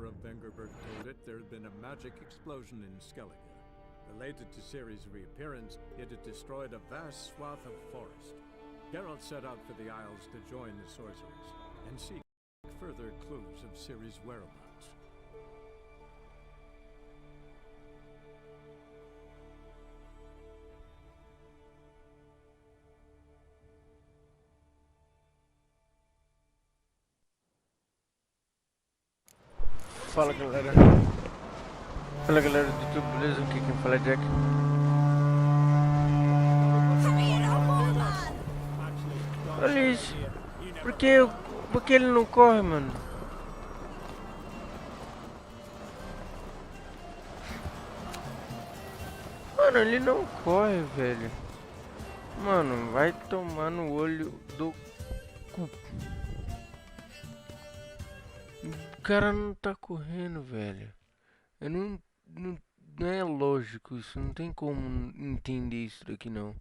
Yennefer of Vengerberg told it, there had been a magic explosion in Skellig. Related to Ciri's reappearance, it had destroyed a vast swath of forest. Geralt set out for the Isles to join the sorcerers and seek further clues of Ciri's whereabouts. Fala galera do YouTube, beleza? Aqui quem fala é Jack. Olha isso, por que ele não corre, mano? Mano, ele não corre, velho. Mano, vai tomar no olho do cu. O cara não tá correndo, velho. Eu não é lógico isso, não tem como entender isso daqui não.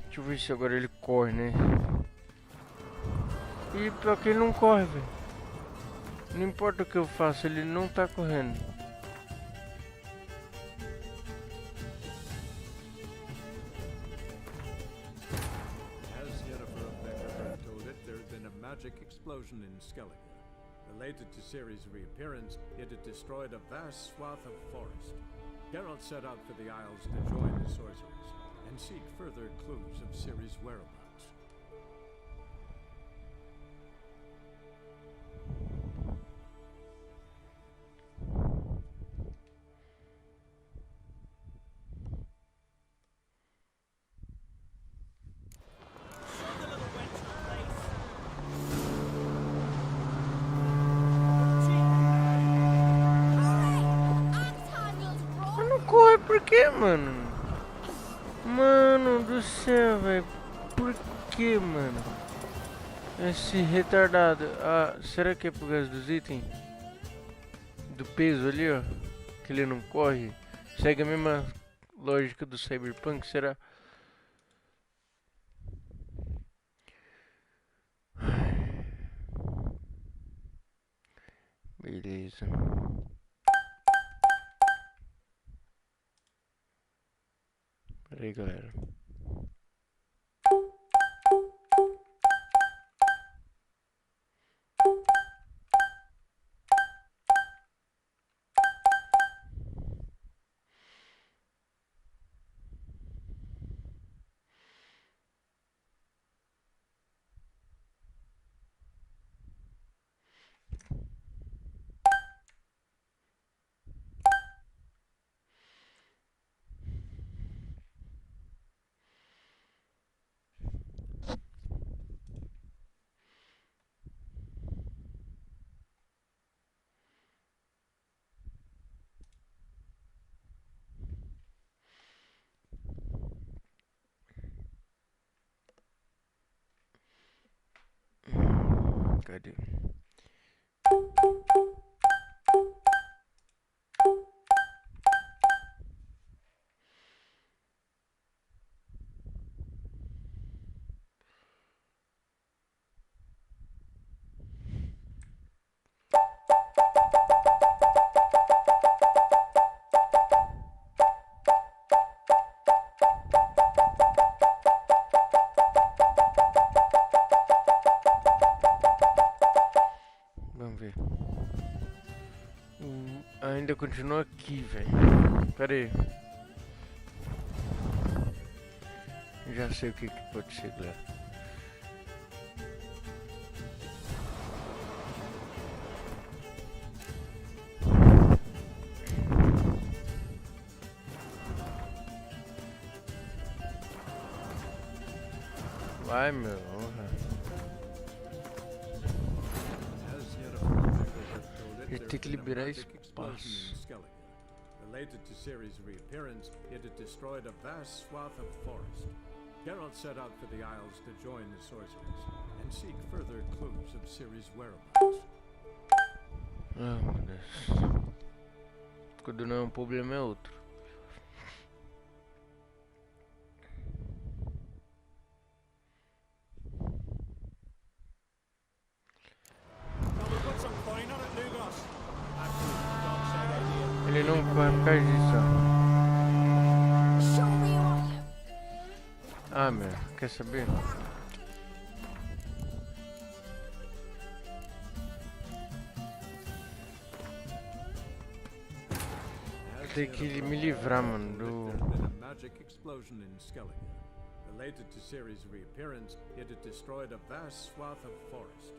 Deixa eu ver se agora ele corre, né? E pior que ele não corre, velho. Não importa o que eu faço, ele não tá correndo. Magic explosion in Skellig. Related to Ciri's reappearance, it had destroyed a vast swath of forest. Geralt set out for the Isles to join the sorcerers and seek further clues of Ciri's whereabouts. Por que, mano? Mano do céu, velho. Por que, mano? Esse retardado. Ah, será que é por causa dos itens? Do peso ali, ó. Que ele não corre. Segue a mesma lógica do Cyberpunk, será? Beleza. Pera aí, galera. Cadê? Vamos ver. Ainda continua aqui, velho. Pera aí. Já sei o que pode ser, galera. Vai, meu. Ele tem que liberar espaço. Related to Ciri's reappearance, it had destroyed a vast swath of forest. Geralt set out for the Isles to join the sorcerers and seek further clues of Ciri's whereabouts. Ah, meu Deus. Quando não é um problema é outro. não corre por causa disso, ó. Ah, meu, quer saber? Tem que me livrar, mano, do... Magic explosion in Skellige. Related to Ciri's reappearance, it had destroyed a vast swath of forest.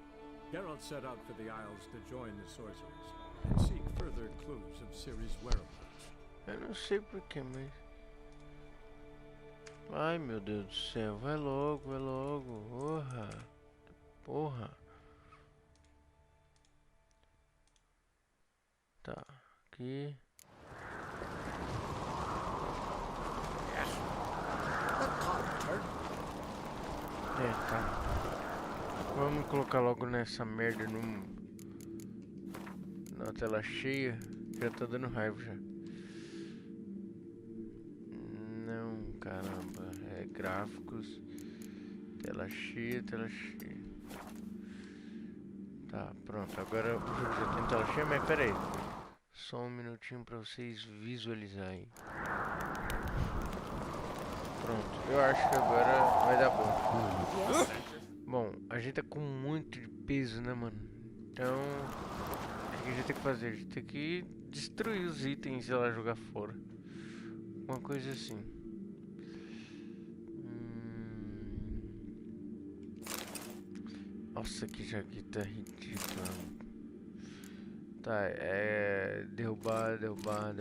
Geralt set out for the Isles to join the sorcerers and seek further clues of Ciri's whereabouts. Eu não sei porquê, mas... Ai, meu Deus do céu, vai logo, porra. Porra. Tá, aqui... Tá. Vamos colocar logo nessa merda na tela cheia. Já tá dando raiva já. Não, caramba. É gráficos. Tela cheia, tela cheia. Tá, pronto. Agora o jogo já tem tela cheia, mas pera aí. Só um minutinho pra vocês visualizarem. Pronto, eu acho que agora vai dar bom. Bom, a gente tá com muito de peso, né, mano? Então, o que a gente tem que fazer? A gente tem que destruir os itens e lá jogar fora. Uma coisa assim. Nossa, que jaqueta ridícula. Tá, é... derrubar. Derrubar.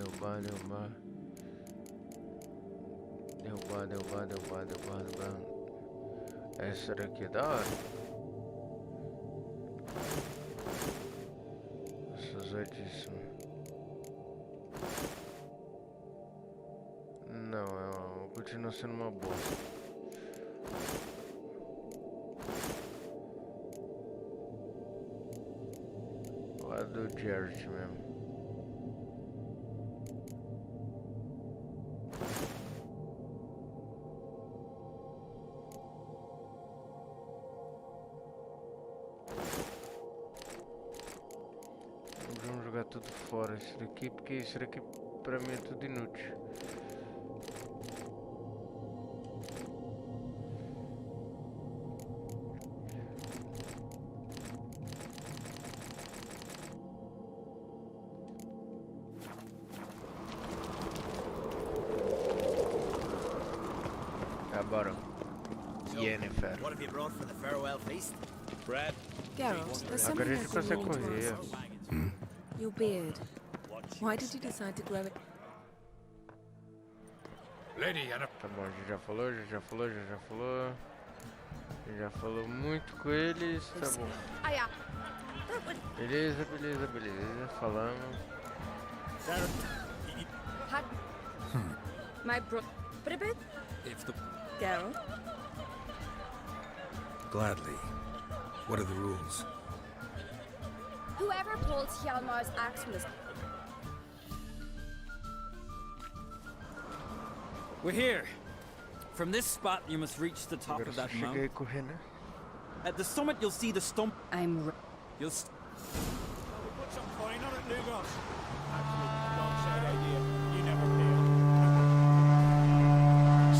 Essa daqui é da hora. Nossa, usadíssimo. Não, continua sendo uma bosta. Lá do Jared mesmo. Tudo fora isso daqui, porque isso daqui pra mim é tudo inútil. Tá, bora. Yennefer. What have you brought for the farewell feast? Bread. Geralt, there's something Agora a I've gente been consegue meaning to correr. ask you. Your beard. Why did you decide to grow it? Lady Anna. Tá bom, a gente já falou. Já falou muito com eles, tá bom. Beleza. Falamos. My bro... Privet? If the Geralt? Gladly. What are the rules? Whoever pulls Hjalmar's axe from this... we're here. From this spot, you must reach the top Agora of só that cheguei mountain. a correr, né? At the summit, you'll see the stump. I'm... You'll. Put some coin on it, Lugos. Absolute dog-shit idea. You never fail.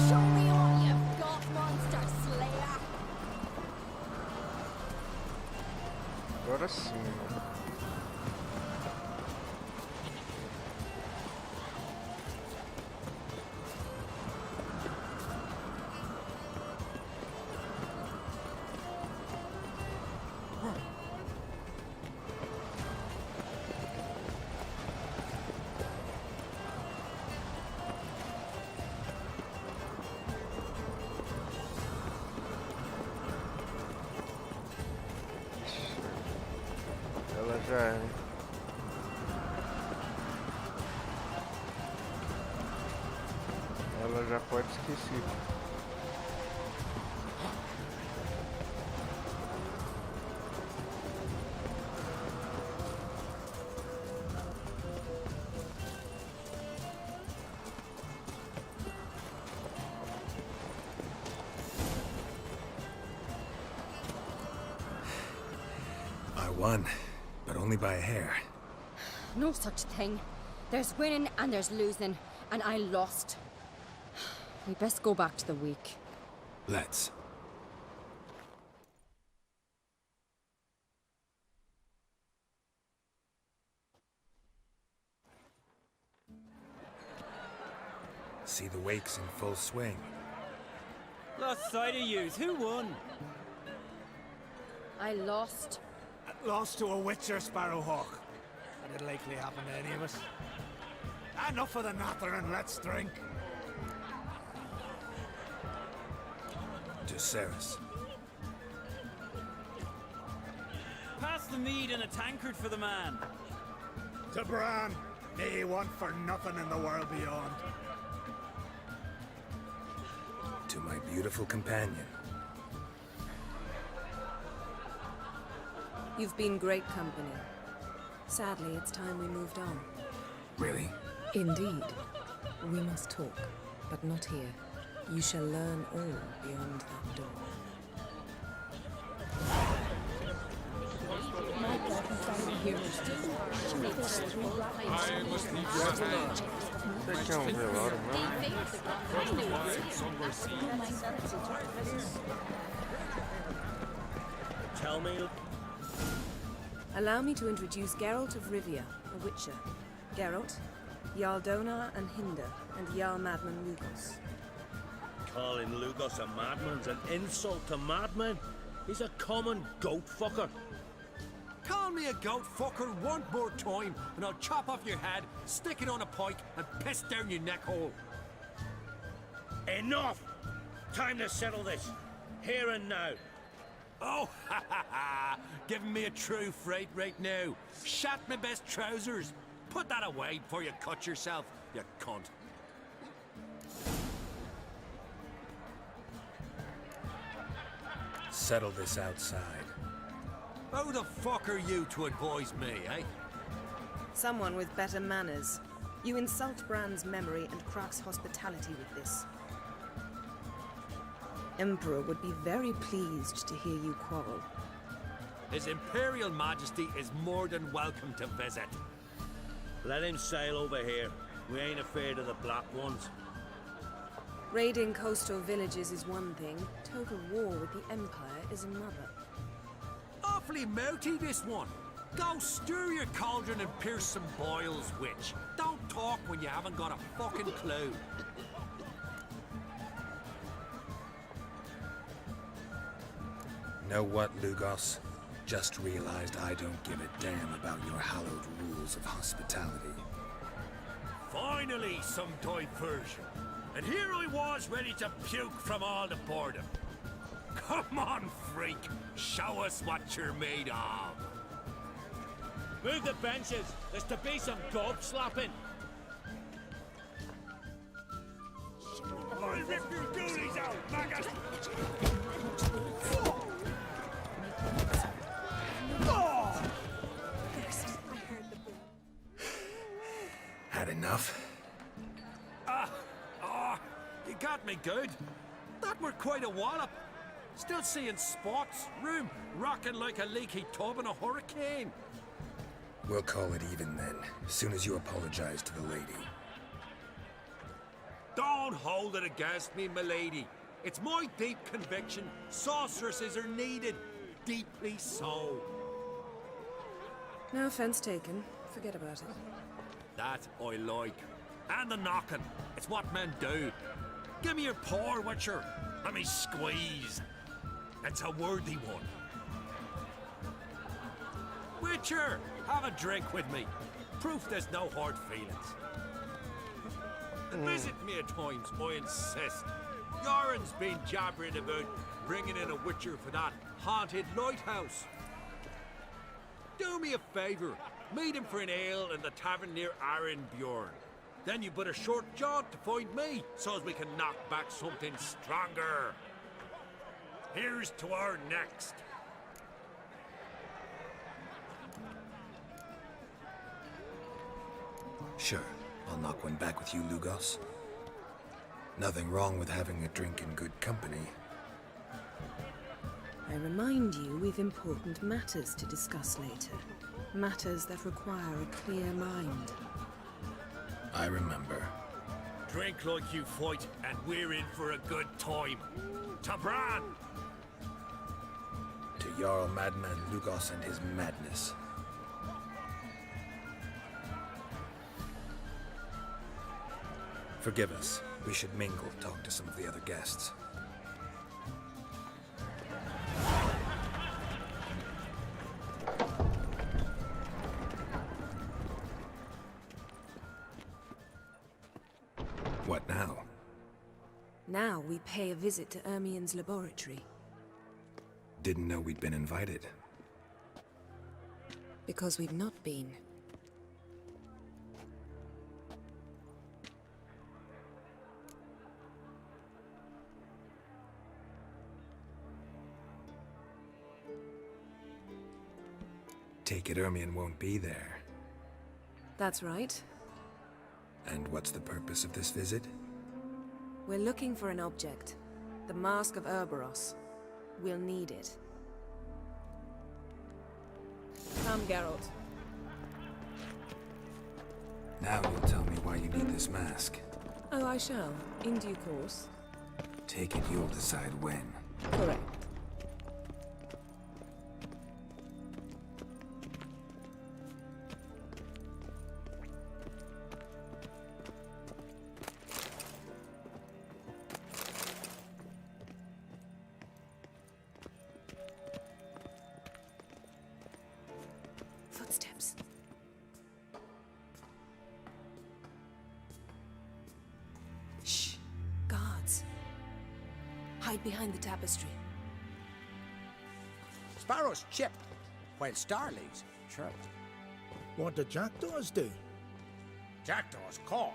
Show me what you've got, monster slayer! Agora sim, mano. Ela já é. Ela já pode esquecer. I won, but only by a hair. No such thing. There's winning and there's losing, and I lost. We best go back to the week. Let's. See the wakes in full swing. Lost sight of yous. Who won? I lost. Lost to a witcher, Sparrowhawk. And it'll likely happen to any of us. Enough of the nattering, let's drink. To Ceres. Pass the mead and a tankard for the man. To Bran, may he want for nothing in the world beyond. To my beautiful companion. You've been great company. Sadly, it's time we moved on. Really? Indeed. We must talk, but not here. You shall learn all beyond that door. Daqui é velório, Tell me. Allow me to introduce Geralt of Rivia, a witcher. Geralt, Jarl Donar and Hinder, and Jarl Madman Lugos. Calling Lugos a madman's an insult to madmen. He's a common goat fucker. Call me a goat fucker one more time, and I'll chop off your head, stick it on a pike, and piss down your neck hole. Enough! Time to settle this. Here and now. Oh, ha ha ha! Giving me a true fright right now. Shat my best trousers. Put that away before you cut yourself, you cunt. Settle this outside. Who the fuck are you to advise me, eh? Someone with better manners. You insult Bran's memory and Crach's hospitality with this. Emperor would be very pleased to hear you quarrel. His Imperial Majesty is more than welcome to visit. Let him sail over here. We ain't afraid of the black ones. Raiding coastal villages is one thing. Total war with the Empire is another. Awfully mouty, this one. Go stir your cauldron and pierce some boils, witch. Don't talk when you haven't got a fucking clue. Know what, Lugos? Just realized I don't give a damn about your hallowed rules of hospitality. Finally, some diversion. And here I was ready to puke from all the boredom. Come on, freak. Show us what you're made of. Move the benches. There's to be some gob slapping. I'll rip your goonies out, maggot! Had enough? You got me good. That were quite a wallop. Still seeing spots, room rocking like a leaky tub in a hurricane. We'll call it even then, as soon as you apologize to the lady. Don't hold it against me, milady. It's my deep conviction sorceresses are needed. Deeply so. No offense taken. Forget about it. That I like. And the knocking. It's what men do. Give me your paw, Witcher. Let me squeeze. It's a worthy one. Witcher, have a drink with me. Proof there's no hard feelings. And visit me at times, I insist. Yoren's been jabbering about bringing in a Witcher for that haunted lighthouse. Do me a favour. Meet him for an ale in the tavern near Arenbjorn. Then you but a short jaunt to find me, so as we can knock back something stronger. Here's to our next. Sure, I'll knock one back with you, Lugos. Nothing wrong with having a drink in good company. I remind you we've important matters to discuss later. Matters that require a clear mind. I remember. Drink like you fight, and we're in for a good time. Tabran! To Jarl Madman Lugos and his madness. Forgive us. We should mingle, talk to some of the other guests. What now? Now we pay a visit to Ermien's laboratory. Didn't know we'd been invited. Because we've not been. Take it Ermien won't be there. That's right. And what's the purpose of this visit? We're looking for an object. The Mask of Ouroboros. We'll need it. Come, Geralt. Now you'll tell me why you need this mask. Oh, I shall. In due course. Take it you'll decide when. Correct. Footsteps. Shh. Guards. Hide behind the tapestry. Sparrows chip, while starlings chirp. What do jackdaws do? Jackdaws caw.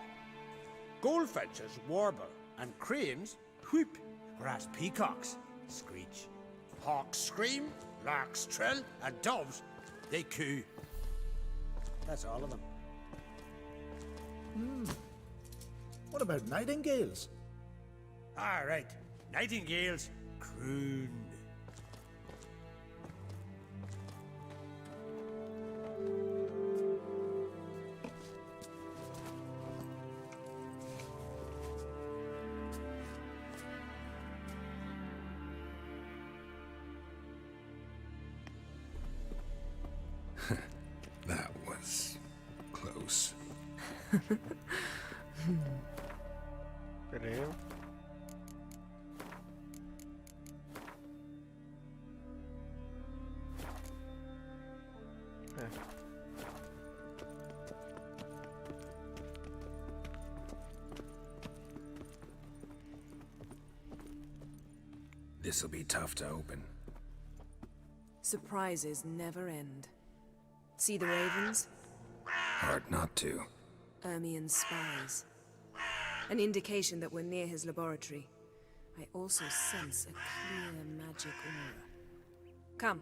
Goldfinches warble, and cranes whoop, whereas peacocks screech. Hawks scream, larks trill, and doves, they coo. That's all of them. What about nightingales? All right, nightingales croon. That was close. Peraí. This'll be tough to open. Surprises never end. See the ravens? Hard not to. Ermien's spies. An indication that we're near his laboratory. I also sense a clear magic aura. Come,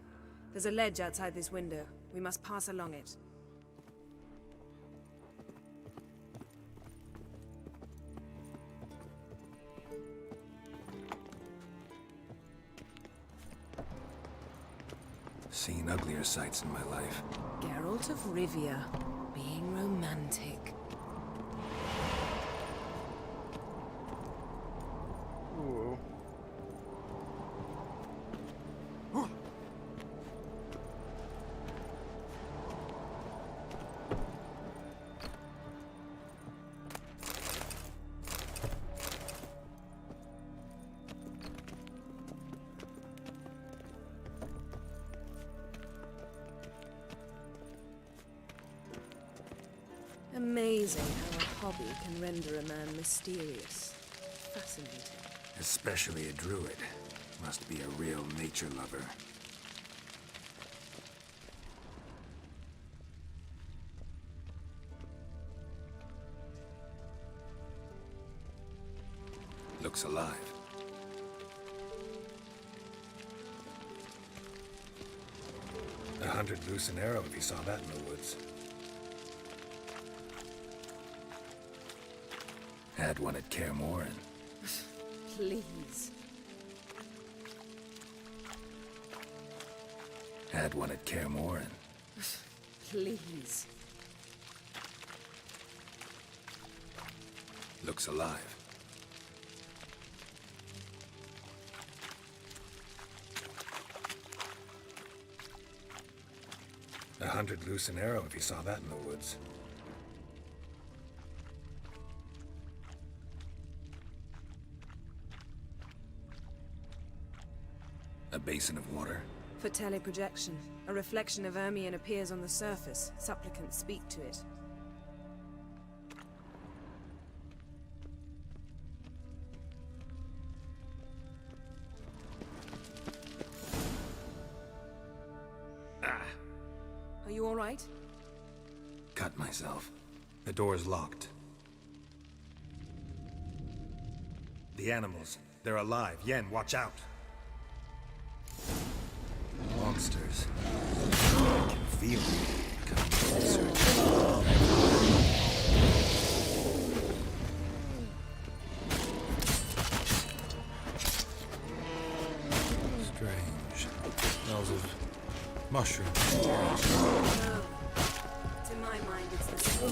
there's a ledge outside this window. We must pass along it. Seen uglier sights in my life. Geralt of Rivia, being romantic. Ooh. Amazing how a hobby can render a man mysterious. Fascinating. Especially a druid. Must be a real nature lover. Looks alive. A hunted loose an arrow if you saw that in the woods. Had one at Kaer Morhen. Please. Had one at Kaer Morhen. Please. Looks alive. A hunted loose an arrow if you saw that in the woods. A basin of water. For teleprojection, a reflection of Ermion appears on the surface. Supplicants speak to it. Are you all right? Cut myself. The door's locked. The animals, they're alive. Yen, watch out. Monsters. I can feel them coming closer. Strange. Smells of mushrooms. To my mind, it's the same.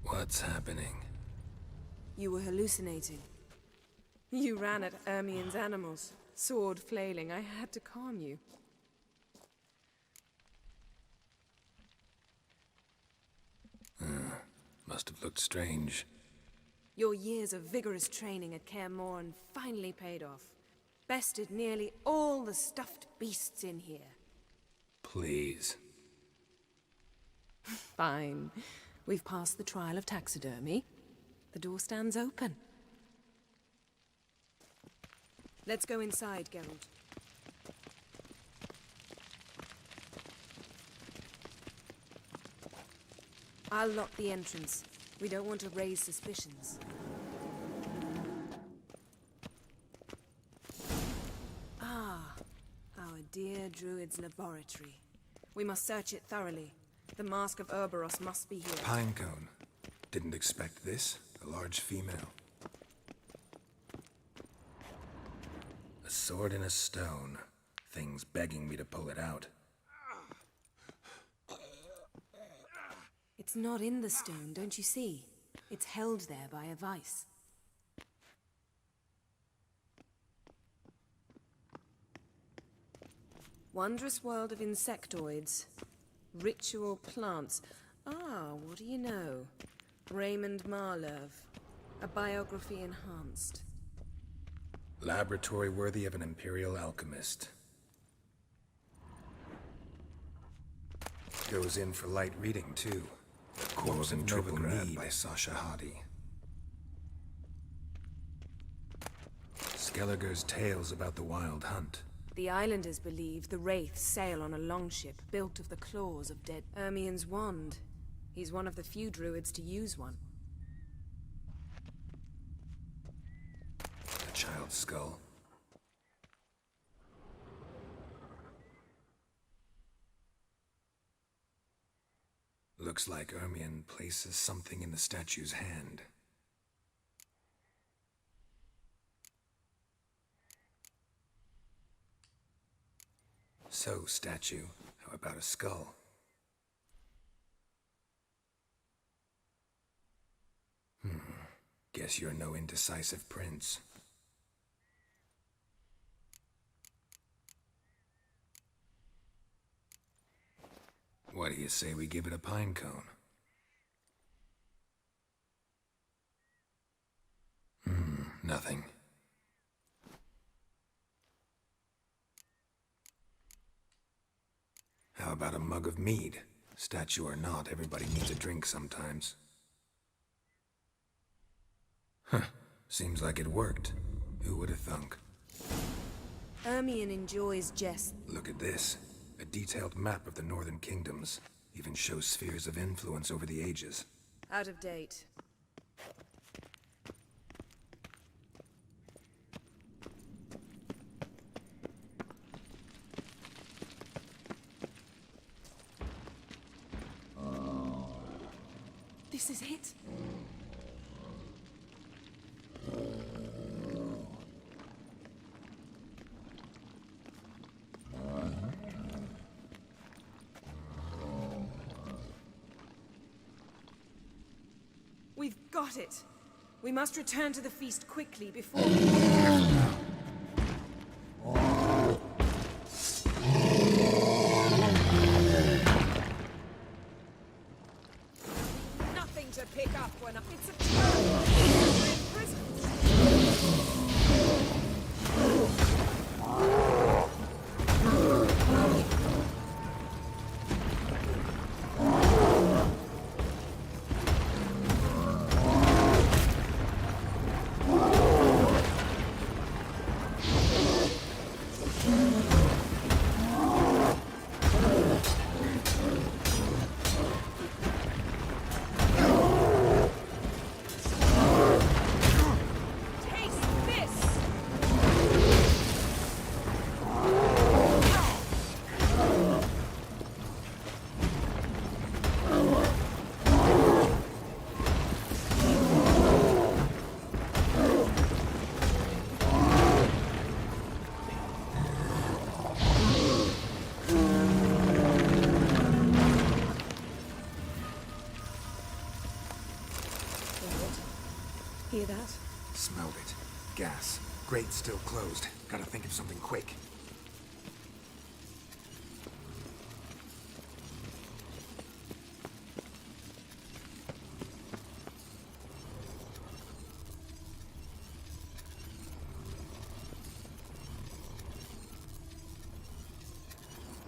What's happening? You were hallucinating. You ran at Ermion's animals, sword flailing. I had to calm you. Must have looked strange. Your years of vigorous training at Kaer Morhen finally paid off. Bested nearly all the stuffed beasts in here. Please. Fine. We've passed the trial of taxidermy. The door stands open. Let's go inside, Geralt. I'll lock the entrance. We don't want to raise suspicions. Ah, our dear druid's laboratory. We must search it thoroughly. The Mask of Ouroboros must be here. Pinecone. Didn't expect this. A large female. A sword in a stone. Thing's begging me to pull it out. It's not in the stone, don't you see? It's held there by a vice. Wondrous world of insectoids. Ritual plants. Ah, what do you know? Raymond Marlove. A biography enhanced. Laboratory worthy of an imperial alchemist. Goes in for light reading, too. Corpse and Triple Need by Sasha Hadi. Skellige's tales about the wild hunt. The islanders believe the wraiths sail on a longship built of the claws of dead. Ermion's wand. He's one of the few druids to use one. A child's skull. Looks like Ermion places something in the statue's hand. So, statue, how about a skull? Guess you're no indecisive prince. What do you say we give it a pine cone? Nothing. How about a mug of mead? Statue or not, everybody needs a drink sometimes. Seems like it worked. Who would have thunk? Ermion enjoys jests. Look at this. A detailed map of the northern kingdoms. Even shows spheres of influence over the ages. Out of date. This is it. We've got it. We must return to the feast quickly before... Nothing to pick up when it's a turn. We're in prison. Hear that? Smelled it. Gas. Grate still closed. Gotta think of something quick.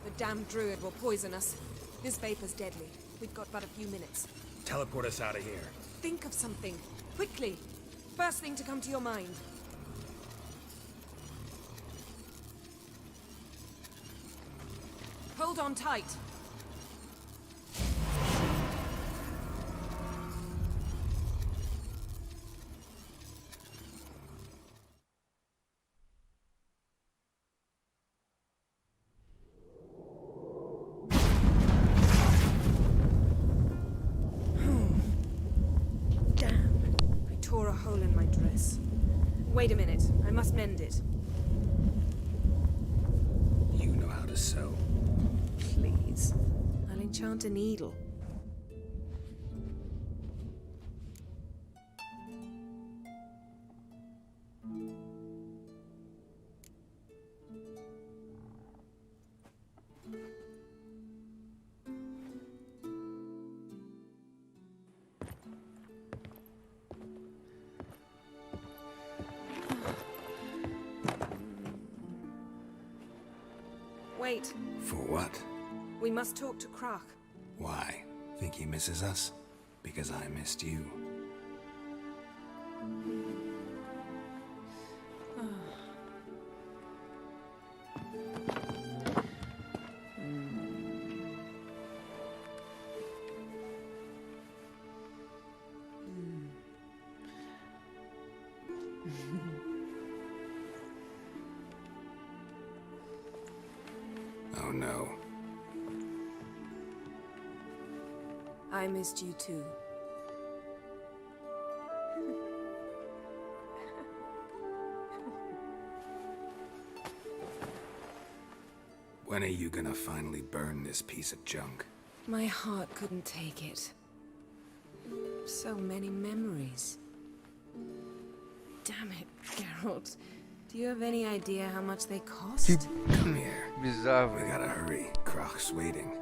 The damned druid will poison us. This vapor's deadly. We've got but a few minutes. Teleport us out of here. Think of something. Quickly. First thing to come to your mind. Hold on tight. Hole in my dress. Wait a minute. I must mend it. You know how to sew. Please. I'll enchant a needle. Wait. For what? We must talk to Krach. Why? Think he misses us? Because I missed you. Oh no. I missed you too. When are you gonna finally burn this piece of junk? My heart couldn't take it. So many memories. Damn it, Geralt. Do you have any idea how much they cost? Come here. Bizarro. We gotta hurry. Krach's waiting.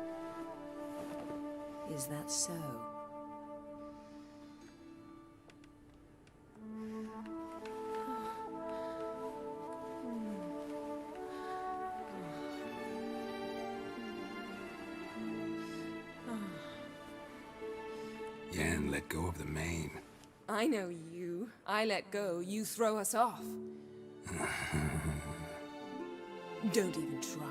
Is that so? Yen let go of the mane. I know you. I let go, you throw us off. Don't even try.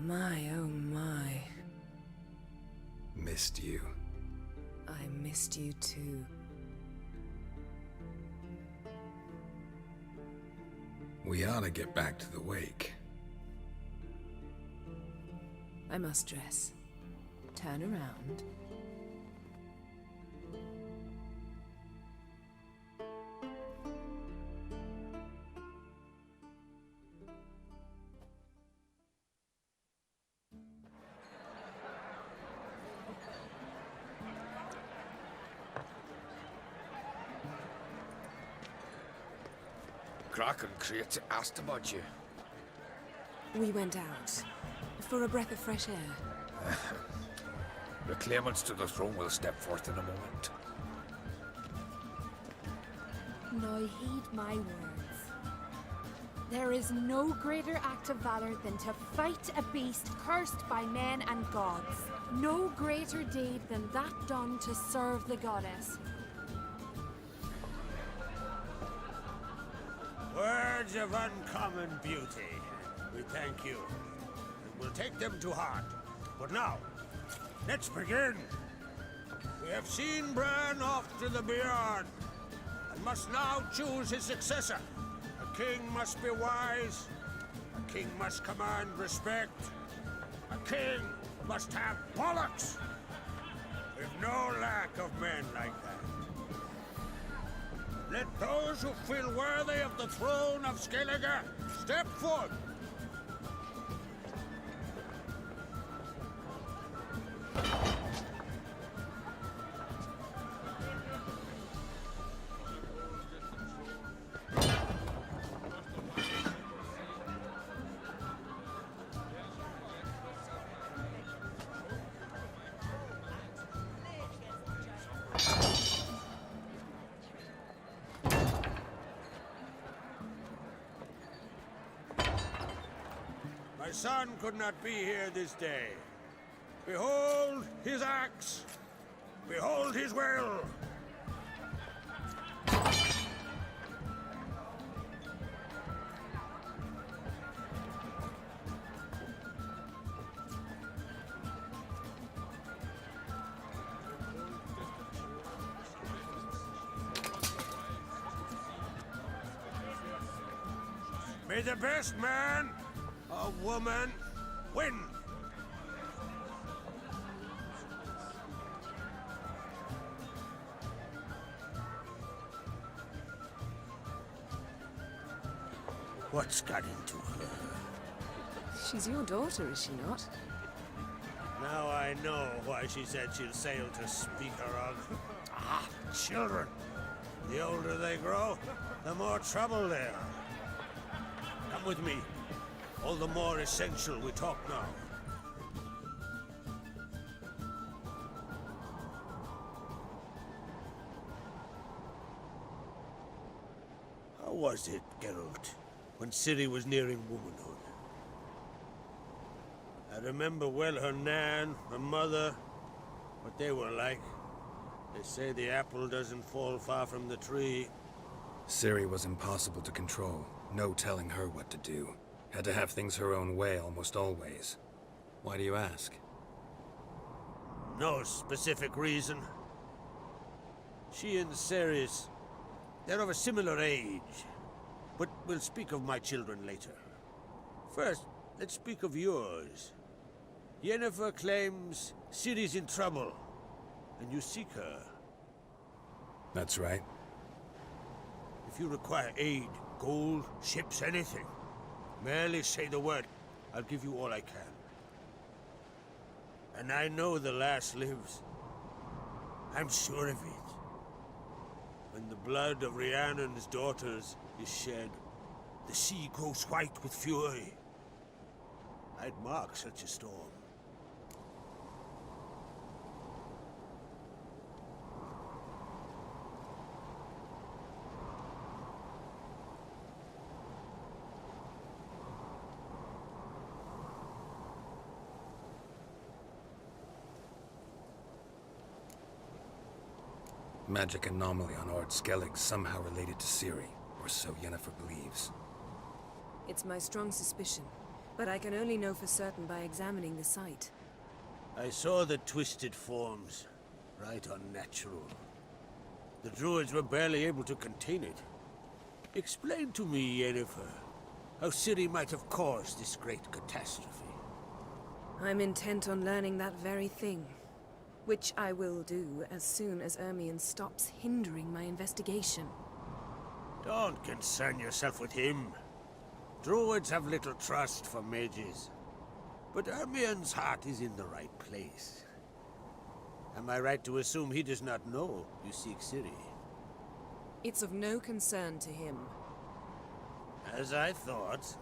My, oh my. Missed you. I missed you too. We ought to get back to the wake. I must dress. Turn around. Kraken creates asked about you. We went out. For a breath of fresh air. The claimants to the throne will step forth in a moment. Now heed my words. There is no greater act of valor than to fight a beast cursed by men and gods. No greater deed than that done to serve the goddess. Words of uncommon beauty. We thank you. And we'll take them to heart. But now, let's begin. We have seen Bran off to the beyond, and must now choose his successor. A king must be wise. A king must command respect. A king must have bollocks. We've no lack of men like that. Let those who feel worthy of the throne of Skellig step forth. My son could not be here this day. Behold his axe. Behold his will. May the best man or woman win. What's got into her? She's your daughter, is she not? Now I know why she said she'll sail to speak her of. Ah, children. The older they grow, the more trouble they are. Come with me. All the more essential we talk now. How was it, Geralt, when Ciri was nearing womanhood? I remember well her nan, her mother, what they were like. They say the apple doesn't fall far from the tree. Ciri was impossible to control. No telling her what to do. Had to have things her own way almost always. Why do you ask? No specific reason. She and Ceres, they're of a similar age. But we'll speak of my children later. First, let's speak of yours. Yennefer claims Ciri's in trouble, and you seek her. That's right. If you require aid, gold, ships, anything, merely say the word. I'll give you all I can. And I know the lass lives. I'm sure of it. When the blood of Rhiannon's daughters is shed, the sea grows white with fury. I'd mark such a storm. magic anomaly on Ord Skellig somehow related to Ciri, or so Yennefer believes. It's my strong suspicion, but I can only know for certain by examining the site. I saw the twisted forms. Right unnatural. The druids were barely able to contain it. Explain to me, Yennefer, how Ciri might have caused this great catastrophe. I'm intent on learning that very thing, which I will do as soon as Ermion stops hindering my investigation. Don't concern yourself with him. Druids have little trust for mages. But Ermion's heart is in the right place. Am I right to assume he does not know you seek Ciri? It's of no concern to him. As I thought.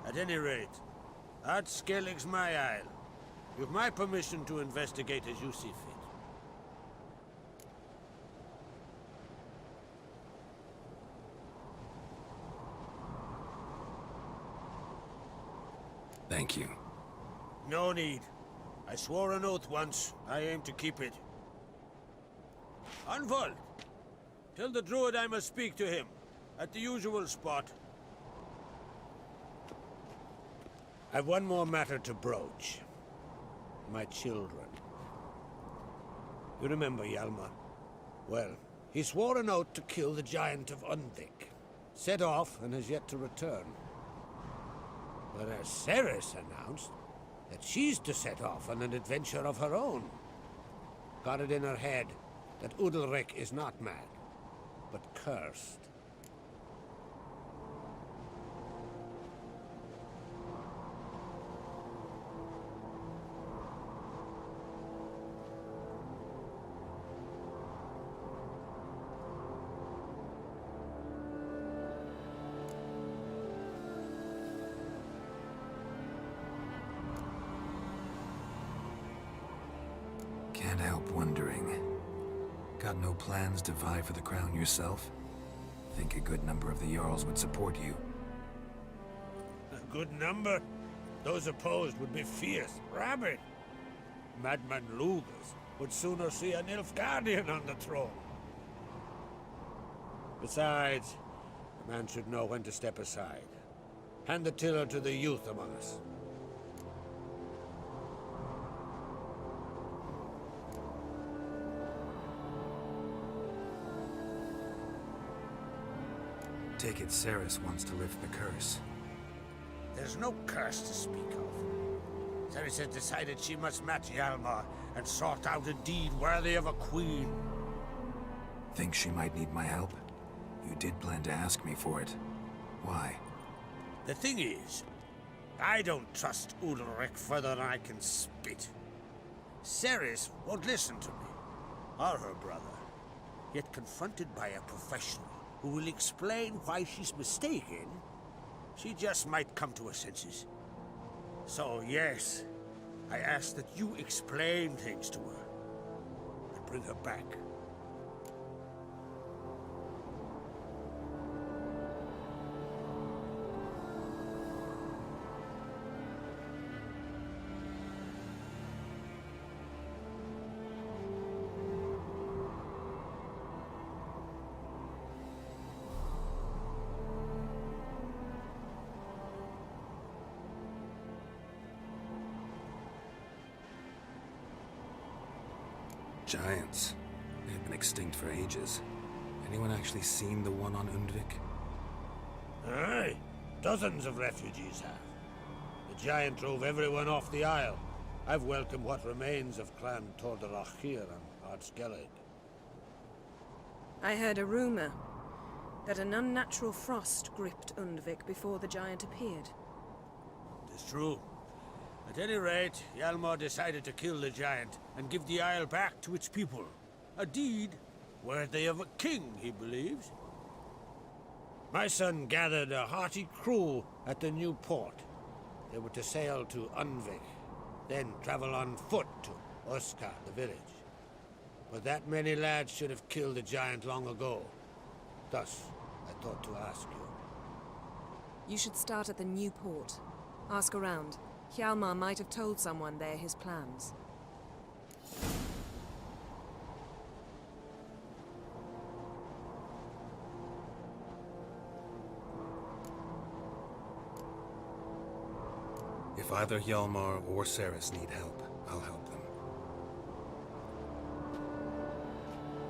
At any rate, Ard Skellig's my isle. You've my permission to investigate as you see fit. Thank you. No need. I swore an oath once. I aim to keep it. Anvald! Tell the druid I must speak to him. At the usual spot. I've one more matter to broach. My children. You remember Hjalmar? Well, he swore an oath to kill the giant of Undvik. Set off and has yet to return. Whereas Ceres announced that she's to set off on an adventure of her own. Got it in her head that Udalric is not mad, but cursed. Can't help wondering. Got no plans to vie for the crown yourself? Think a good number of the Jarls would support you. A good number? Those opposed would be fierce, rabid. Madman Lugas would sooner see an Nilfgaardian on the throne. Besides, a man should know when to step aside. Hand the tiller to the youth among us. Take it Ceres wants to lift the curse. There's no curse to speak of. Ceres has decided she must match Hjalmar and sort out a deed worthy of a queen. Think she might need my help? You did plan to ask me for it. Why? The thing is, I don't trust Udalric further than I can spit. Ceres won't listen to me, or her brother. Yet confronted by a professional who will explain why she's mistaken, she just might come to her senses. So yes, I ask that you explain things to her and bring her back. Giants. They've been extinct for ages. Anyone actually seen the one on Undvik? Aye. Dozens of refugees have. The giant drove everyone off the isle. I've welcomed what remains of Clan Tordalach here on Ard Skellig. I heard a rumor that an unnatural frost gripped Undvik before the giant appeared. It is true. At any rate, Hjalmar decided to kill the giant and give the isle back to its people. A deed worthy of a king, he believes. My son gathered a hearty crew at the new port. They were to sail to Undvik, then travel on foot to Oska, the village. But that many lads should have killed the giant long ago. Thus, I thought to ask you. You should start at the new port. Ask around. Hjalmar might have told someone there his plans. If either Hjalmar or Ceres need help, I'll help them.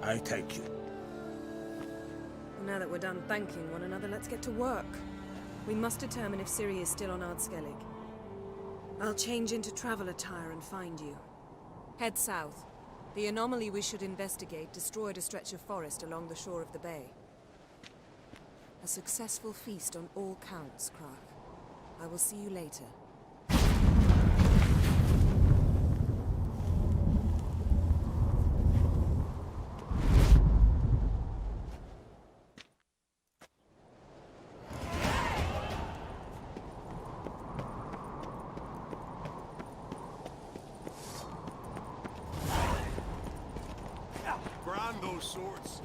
I thank you. Now that we're done thanking one another, let's get to work. We must determine if Ciri is still on Skellig. I'll change into travel attire and find you. Head south. The anomaly we should investigate destroyed a stretch of forest along the shore of the bay. A successful feast on all counts, Krach. I will see you later. Brand those swords.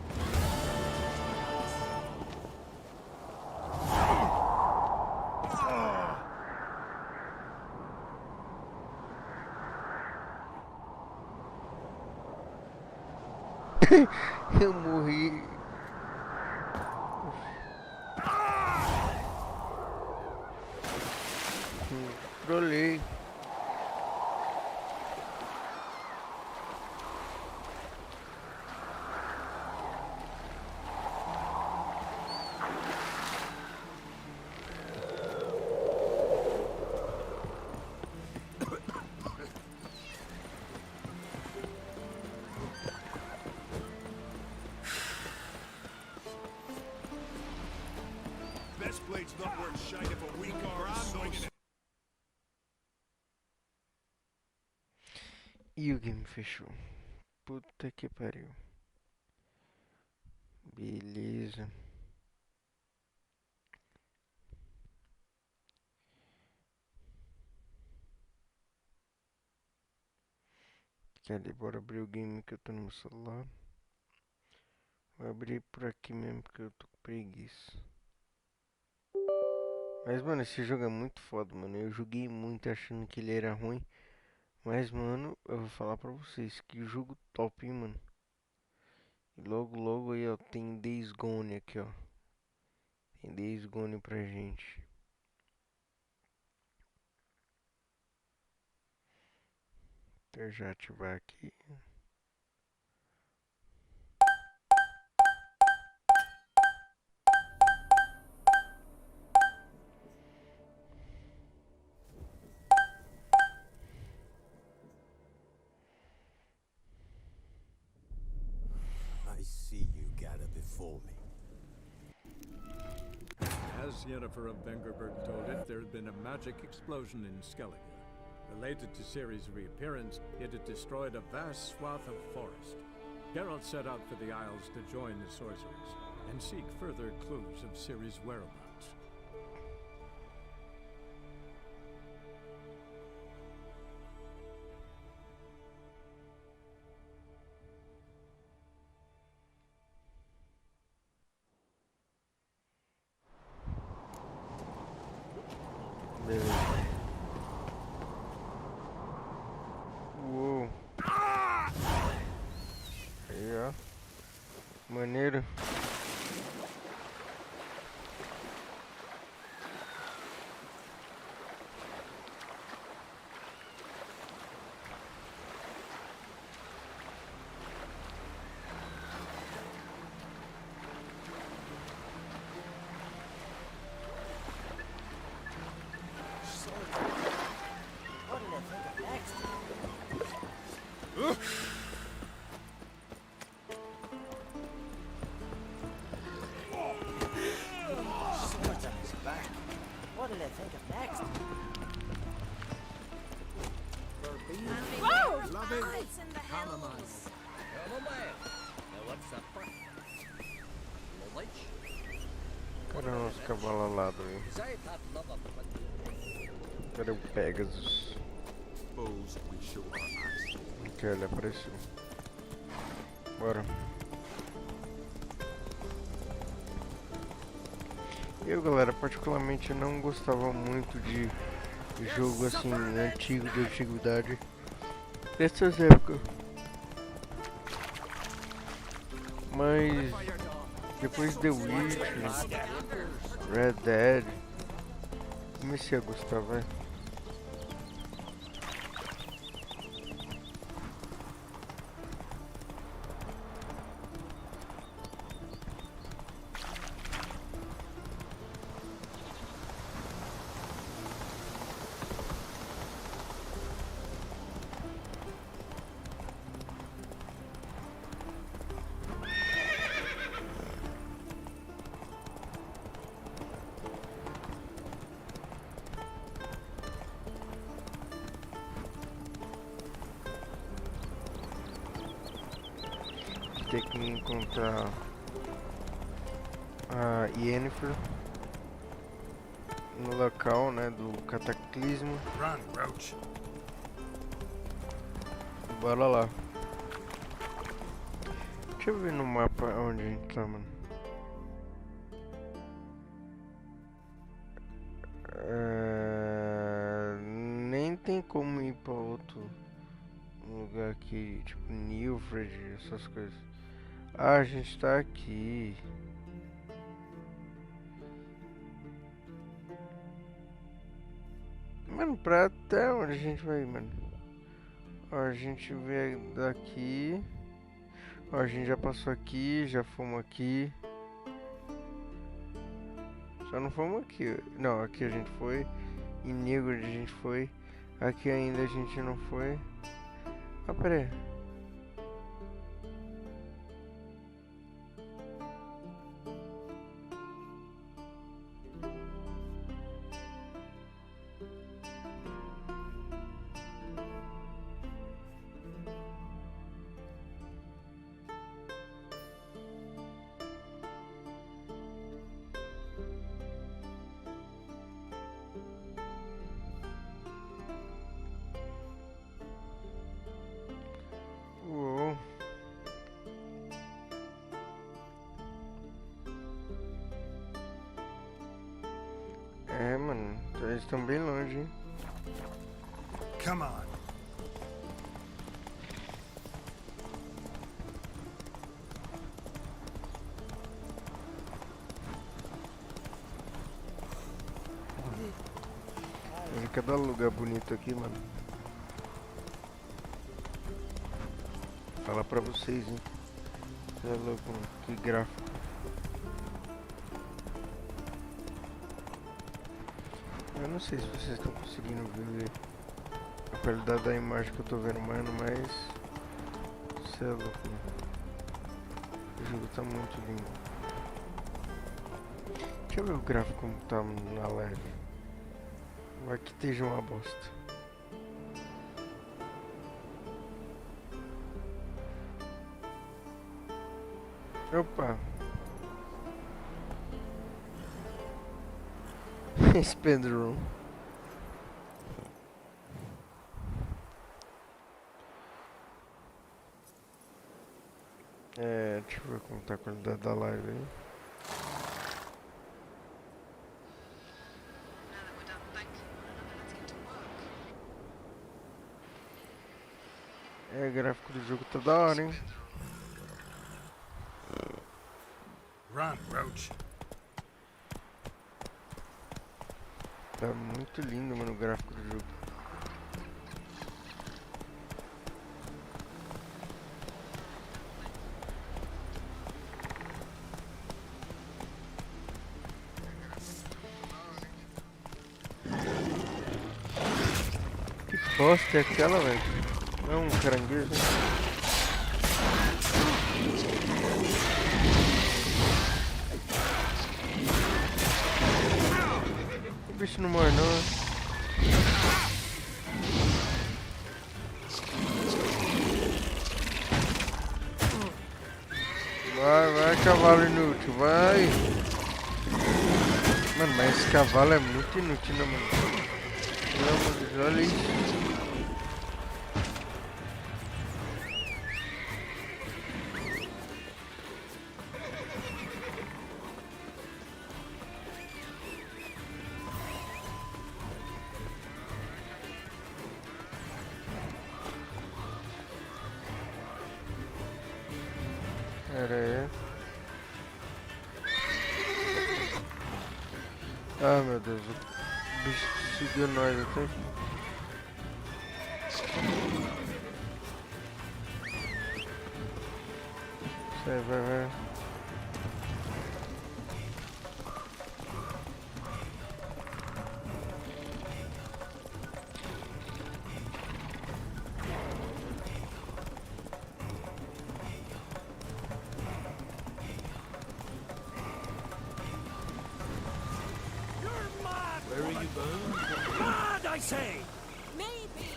Eu morri. Trolei. Best blade's not worth shite if a weak arm swinging it. E o game fechou. Puta que pariu. Beleza. Ali, bora abrir o game que eu tô no meu celular. Vou abrir por aqui mesmo porque eu tô com preguiça. Mas, mano, esse jogo é muito foda, mano. Eu joguei muito achando que ele era ruim. Mas, mano, eu vou falar pra vocês que jogo top, hein, mano. E logo aí, ó, tem Days Gone aqui, ó. Tem Days Gone pra gente. Deixa eu já ativar aqui. I see you gather before me. As Yennefer of Vengerberg told it, there had been a magic explosion in Skellige. Related to Ciri's reappearance, it had destroyed a vast swath of forest. Geralt set out for the Isles to join the sorcerers and seek further clues of Ciri's whereabouts. Beleza. Uou. Aí, ó. Maneiro. What did I think of next? Whoa! Love it. It's in the hills. Cadê o nosso cavalo alado aí? Cadê o Pegasus? Aqui, ele apareceu. Bora. Eu, galera, particularmente não gostava muito de jogo assim antigo, de antiguidade dessas épocas. Mas depois de The Witcher, Red Dead, comecei a gostar, velho. ter que encontrar a Yennefer no local, né, do cataclismo. Run, Roach. Bora lá. Deixa eu ver no mapa onde a gente tá, mano. Nem tem como ir pra outro lugar aqui, tipo Nilfred, essas coisas. Ah, a gente tá aqui. Mano, pra até onde a gente vai ir, mano? Ó, a gente veio daqui. Ó, a gente já passou aqui, já fomos aqui. Só não fomos aqui. Não, aqui a gente foi. Em Negro a gente foi. Aqui ainda a gente não foi. Ah, pera aí. Uou. É, mano, eles estão bem longe, hein? Come on. Cada lugar bonito aqui, mano. Falar pra vocês, hein? Você é louco, mano. Que gráfico. Eu não sei se vocês estão conseguindo ver a qualidade da imagem que eu tô vendo, mano, mas você é louco, mano. O jogo tá muito lindo. Deixa eu ver o gráfico como tá na live. Vai que esteja uma bosta. Opa! Speedrun. Deixa eu ver como tá a qualidade da live aí. O gráfico do jogo tá da hora, hein? Run, Roach. Tá muito lindo, mano, o gráfico do jogo. Que bosta é aquela, velho? É um caranguejo, né? O bicho não morre, não. Vai, cavalo inútil, vai! Mano, mas esse cavalo é muito inútil, né, mano? Pelo amor de Deus, olha isso. Ah, meu Deus, o bicho seguiu nós até aqui. Vai. Where are you bound? Mad, I say! Maybe,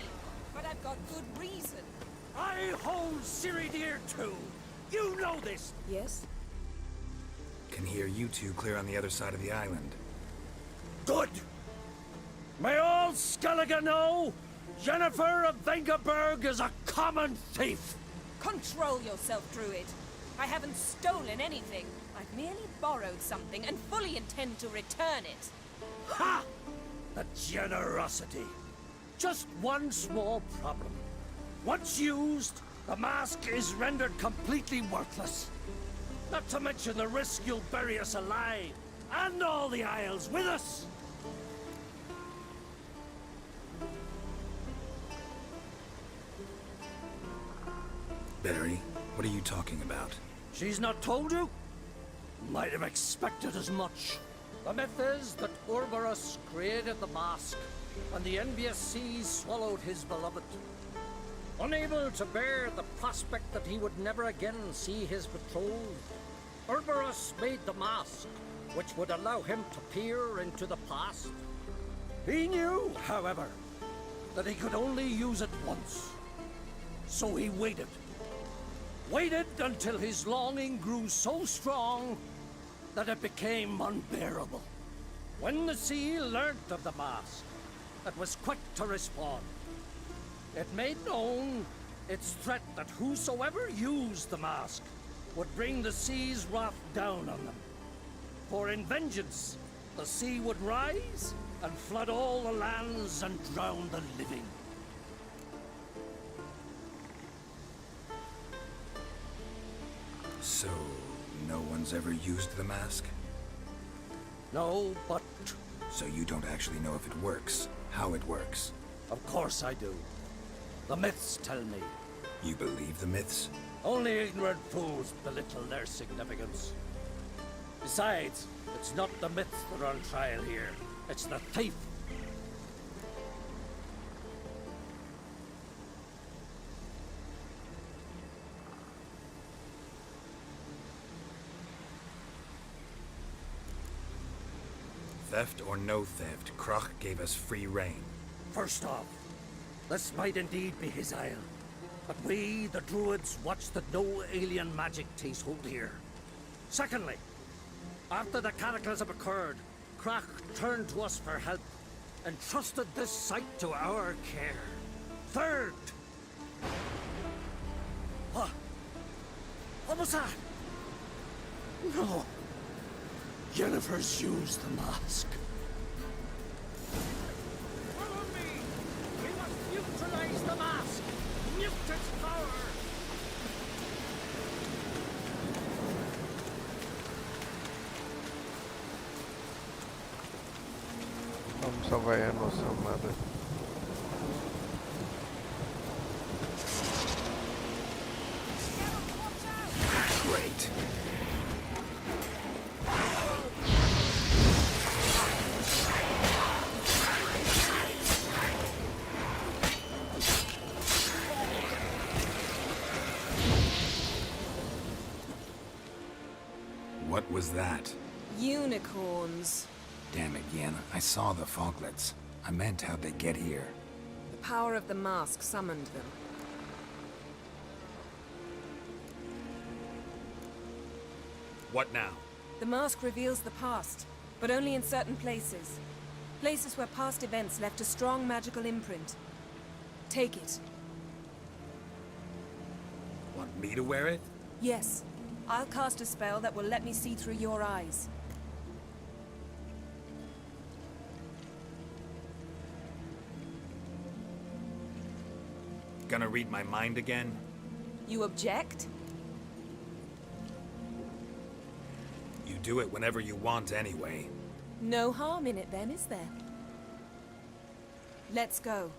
but I've got good reason. I hold Ciri dear too. You know this! Yes? Can hear you two clear on the other side of the island. Good! May all Skellige know, Jennifer of Vengerberg is a common thief! Control yourself, Druid. I haven't stolen anything. I've merely borrowed something and fully intend to return it. Ha! The generosity. Just one small problem. Once used, the mask is rendered completely worthless. Not to mention the risk you'll bury us alive, and all the Isles with us! Barry, what are you talking about? She's not told you? Might have expected as much. The myth is that Ouroboros created the mask, and the envious seas swallowed his beloved. Unable to bear the prospect that he would never again see his betrothed, Ouroboros made the mask, which would allow him to peer into the past. He knew, however, that he could only use it once. So he waited. Waited until his longing grew so strong that it became unbearable. When the sea learnt of the mask, it was quick to respond. It made known its threat that whosoever used the mask would bring the sea's wrath down on them. For in vengeance, the sea would rise and flood all the lands and drown the living. So, no one's ever used the mask? No, but... So you don't actually know if it works, how it works? Of course I do. The myths tell me. You believe the myths? Only ignorant fools belittle their significance. Besides, it's not the myths that are on trial here. It's the thief. Theft or no theft, Kroch gave us free rein. First off, this might indeed be his isle. But we, the Druids, watch that no alien magic takes hold here. Secondly, after the cataclysm occurred, Kroch turned to us for help and trusted this site to our care. Third... What was that? No. Jennifer's used the mask. Follow me! We must neutralize the mask! Mute its power! Vamos salvar a nossa amada. Great. What was that? Unicorns. Damn it, Yen. I saw the foglets. I meant how'd they get here? The power of the mask summoned them. What now? The mask reveals the past, but only in certain places. Places where past events left a strong magical imprint. Take it. Want me to wear it? Yes. I'll cast a spell that will let me see through your eyes. Gonna read my mind again? You object? You do it whenever you want anyway. No harm in it then, is there? Let's go.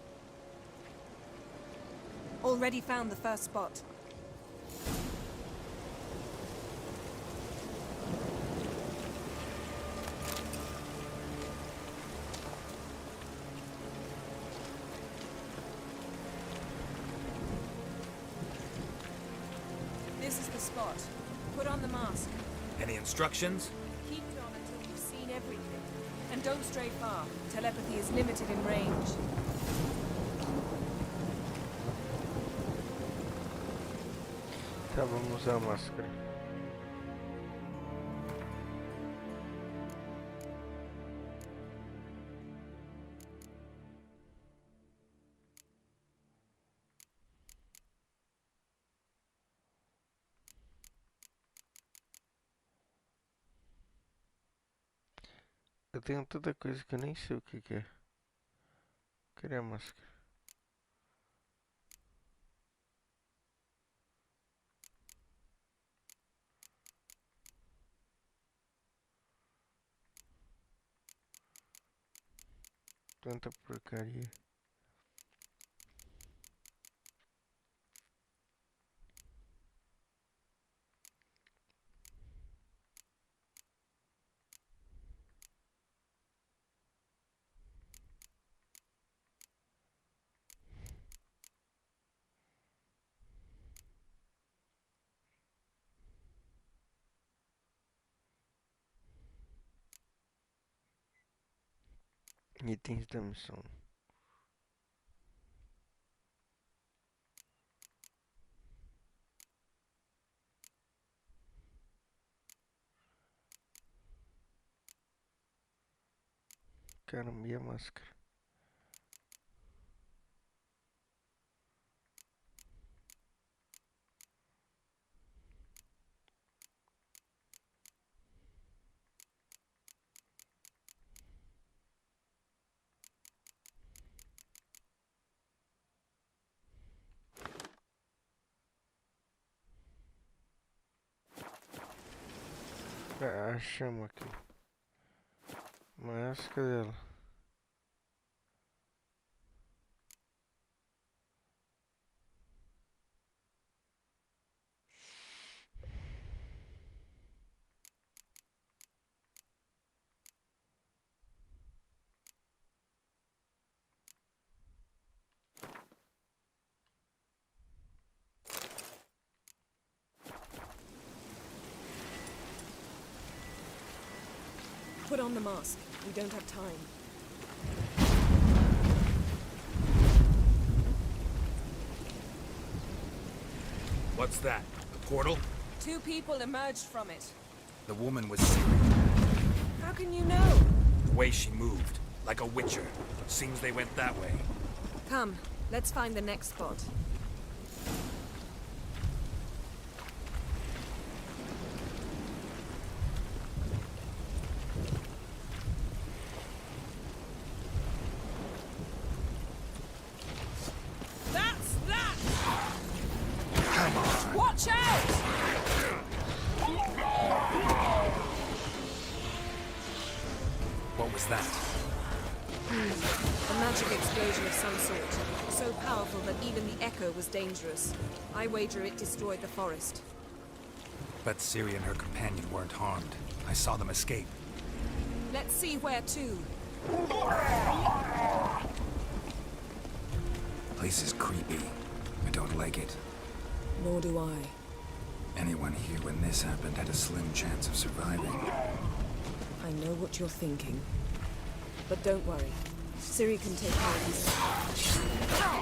Already found the first spot. This is the spot. Put on the mask. Any instructions? Keep it on until you've seen everything. And don't stray far. Telepathy is limited in range. Tá, vamos usar a máscara. Eu tenho tanta coisa que eu nem sei o que é. Cadê a máscara? Tanta porcaria. Itens da missão. Caramba, e a máscara? Ah, chama aqui. Mas cadê ela? Put on the mask. We don't have time. What's that? A portal? 2 people emerged from it. The woman was Siri. How can you know? The way she moved, like a witcher. Seems they went that way. Come, let's find the next spot. That's that! Come on! Watch out! What was that? A magic explosion of some sort. So powerful that even the echo was dangerous. I wager it destroyed the forest. But Ciri and her companion weren't harmed. I saw them escape. Let's see where to. The place is creepy. I don't like it. Nor do I. Anyone here when this happened had a slim chance of surviving. I know what you're thinking. But don't worry. Ciri can take care of himself.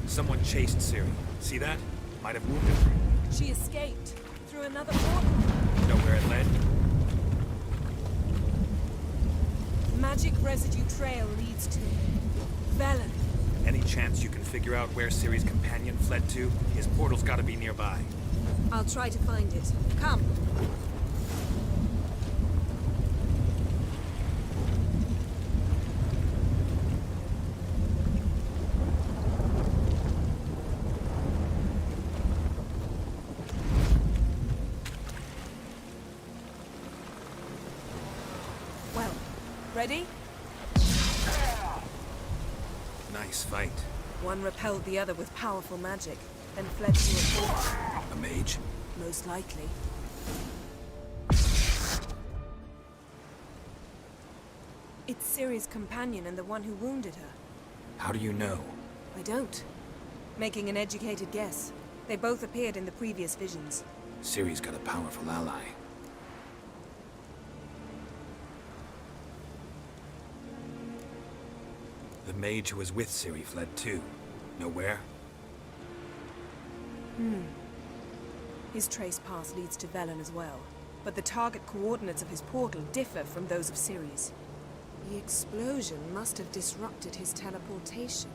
Someone chased Ciri. See that? Might have wounded her. She escaped through another portal. Know where it led? Magic residue trail leads to Velen. Any chance you can figure out where Ciri's companion fled to? His portal's gotta be nearby. I'll try to find it. Come. Well, ready? Nice fight. One repelled the other with powerful magic, then fled to a portal. A mage? Most likely. It's Ciri's companion and the one who wounded her. How do you know? I don't. Making an educated guess. They both appeared in the previous visions. Ciri's got a powerful ally. The mage who was with Ciri fled too. Know where? His trace path leads to Velen as well. But the target coordinates of his portal differ from those of Ciri's. The explosion must have disrupted his teleportation.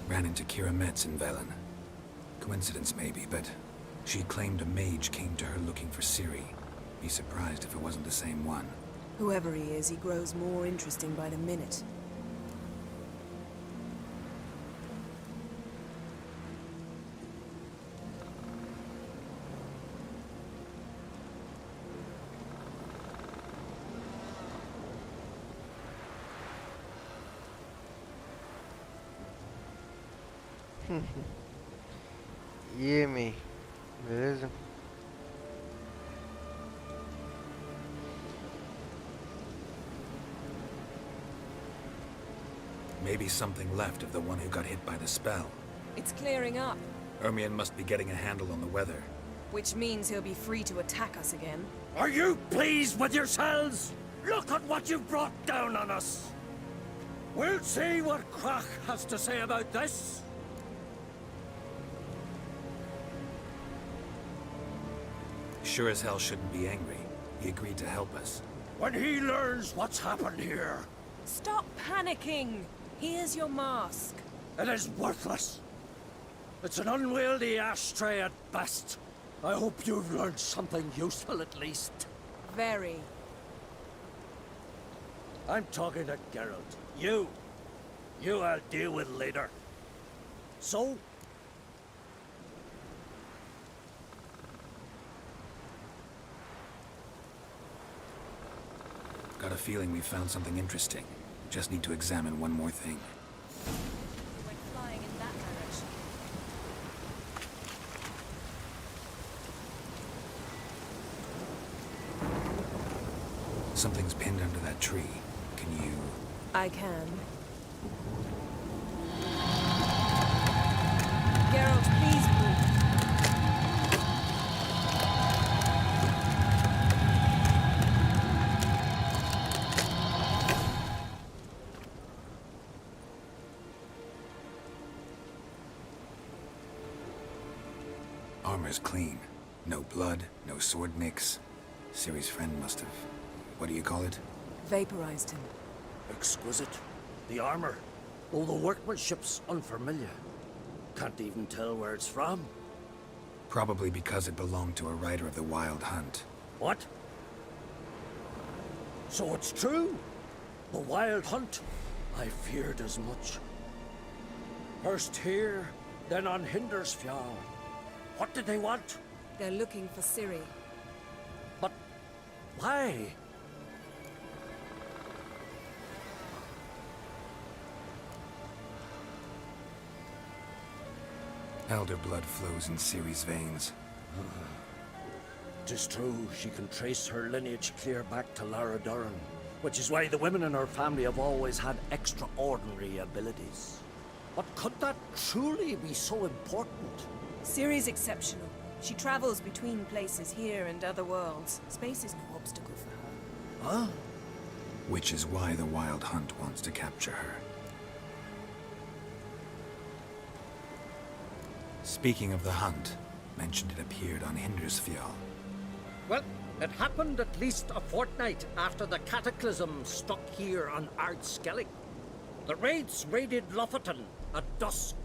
Ran into Kira Metz in Velen. Coincidence maybe, but she claimed a mage came to her looking for Ciri. Be surprised if it wasn't the same one. Whoever he is, he grows more interesting by the minute. E aí, man? Beleza? Maybe something left of the one who got hit by the spell. It's clearing up, Ermion must be getting a handle on the weather. which means he'll be free to attack us again. Are you pleased with yourselves? Look at what you've brought down on us. We'll see what Krach has to say about this. Sure as hell shouldn't be angry. He agreed to help us. When he learns what's happened here, Stop panicking! Here's your mask. it is worthless. It's an unwieldy ashtray at best. I hope you've learned something useful at least. Very. I'm talking to Geralt. You I'll deal with later. So? Got a feeling we found something interesting. Just need to examine one more thing. Went flying in that direction. Something's pinned under that tree. Can you... I can. Geralt, please move. Armor's clean. No blood, no sword nicks. Ciri's friend must have... What do you call it? Vaporized him. Exquisite. The armor, though the workmanship's unfamiliar. Can't even tell where it's from. Probably because it belonged to a rider of the Wild Hunt. What? So it's true? The Wild Hunt? I feared as much. First here, then on Hindersfjall. What did they want? They're looking for Ciri. But why? Elder blood flows in Ciri's veins. 'Tis true, she can trace her lineage clear back to Lara Duran, which is why the women in her family have always had extraordinary abilities. But could that truly be so important? Ciri's exceptional. She travels between places here and other worlds. Space is no obstacle for her. Huh? Which is why the Wild Hunt wants to capture her. Speaking of the hunt, mentioned it appeared on Hindersfjall. Well, it happened at least a fortnight after the cataclysm struck here on SKELLIG. The raids raided Lofoten at dusk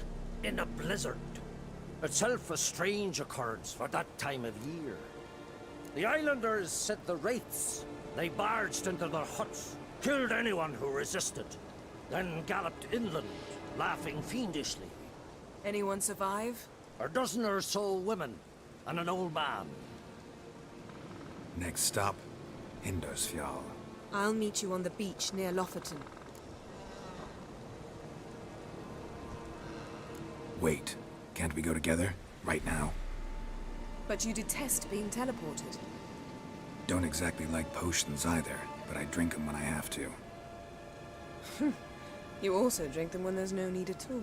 in a blizzard. Itself a strange occurrence for that time of year. The islanders said the wraiths. They barged into their huts, killed anyone who resisted, then galloped inland, laughing fiendishly. Anyone survive? A dozen or so women, and an old man. Next stop, Hindersfjall. I'll meet you on the beach near Lofoten. Wait, can't we go together? Right now? But you detest being teleported. Don't exactly like potions either. but I drink them when I have to. You also drink them when there's no need at all.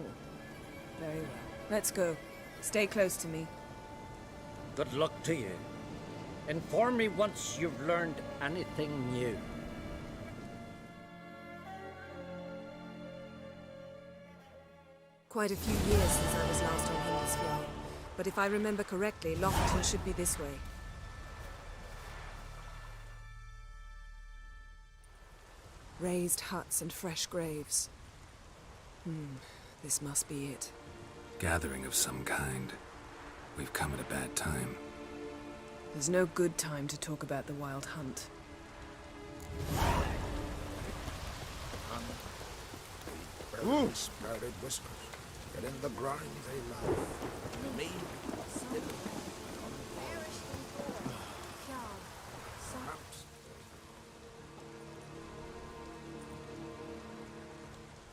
Very well. Let's go. Stay close to me. Good luck to you. Inform me once you've learned anything new. Quite a few years since I was last on Hindisfjall, but if I remember correctly, Lockton should be this way. Raised huts and fresh graves. This must be it. Gathering of some kind. We've come at a bad time. There's no good time to talk about the Wild Hunt. Sprouted whiskers. Get in the grind they love. Me.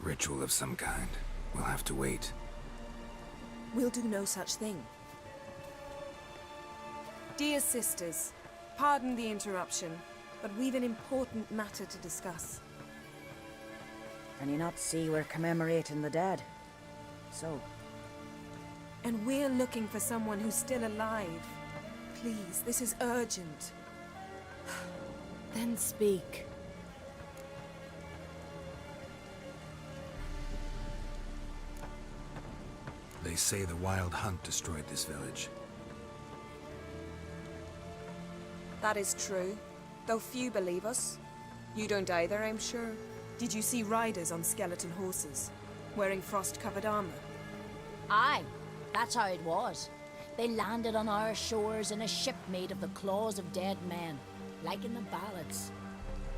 Ritual of some kind. We'll have to wait. We'll do no such thing. Dear sisters, pardon the interruption, but we've an important matter to discuss. Can you not see we're commemorating the dead? So? And we're looking for someone who's still alive. Please, this is urgent. Then speak. They say the Wild Hunt destroyed this village. That is true, though few believe us. You don't either, I'm sure. Did you see riders on skeleton horses, wearing frost-covered armor? Aye, that's how it was. They landed on our shores in a ship made of the claws of dead men, like in the ballads.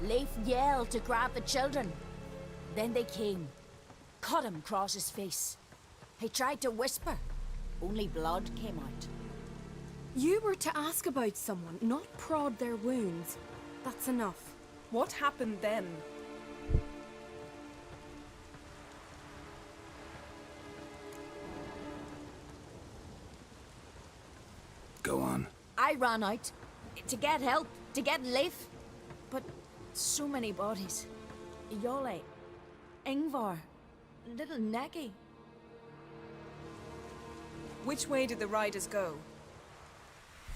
Leif yelled to grab the children. Then they came, cut him across his face. He tried to whisper, only blood came out. You were to ask about someone, not prod their wounds. That's enough. What happened then? Go on. I ran out to get help, to get Leif. But so many bodies. Yole, Ingvar, little Necky. Which way did the riders go?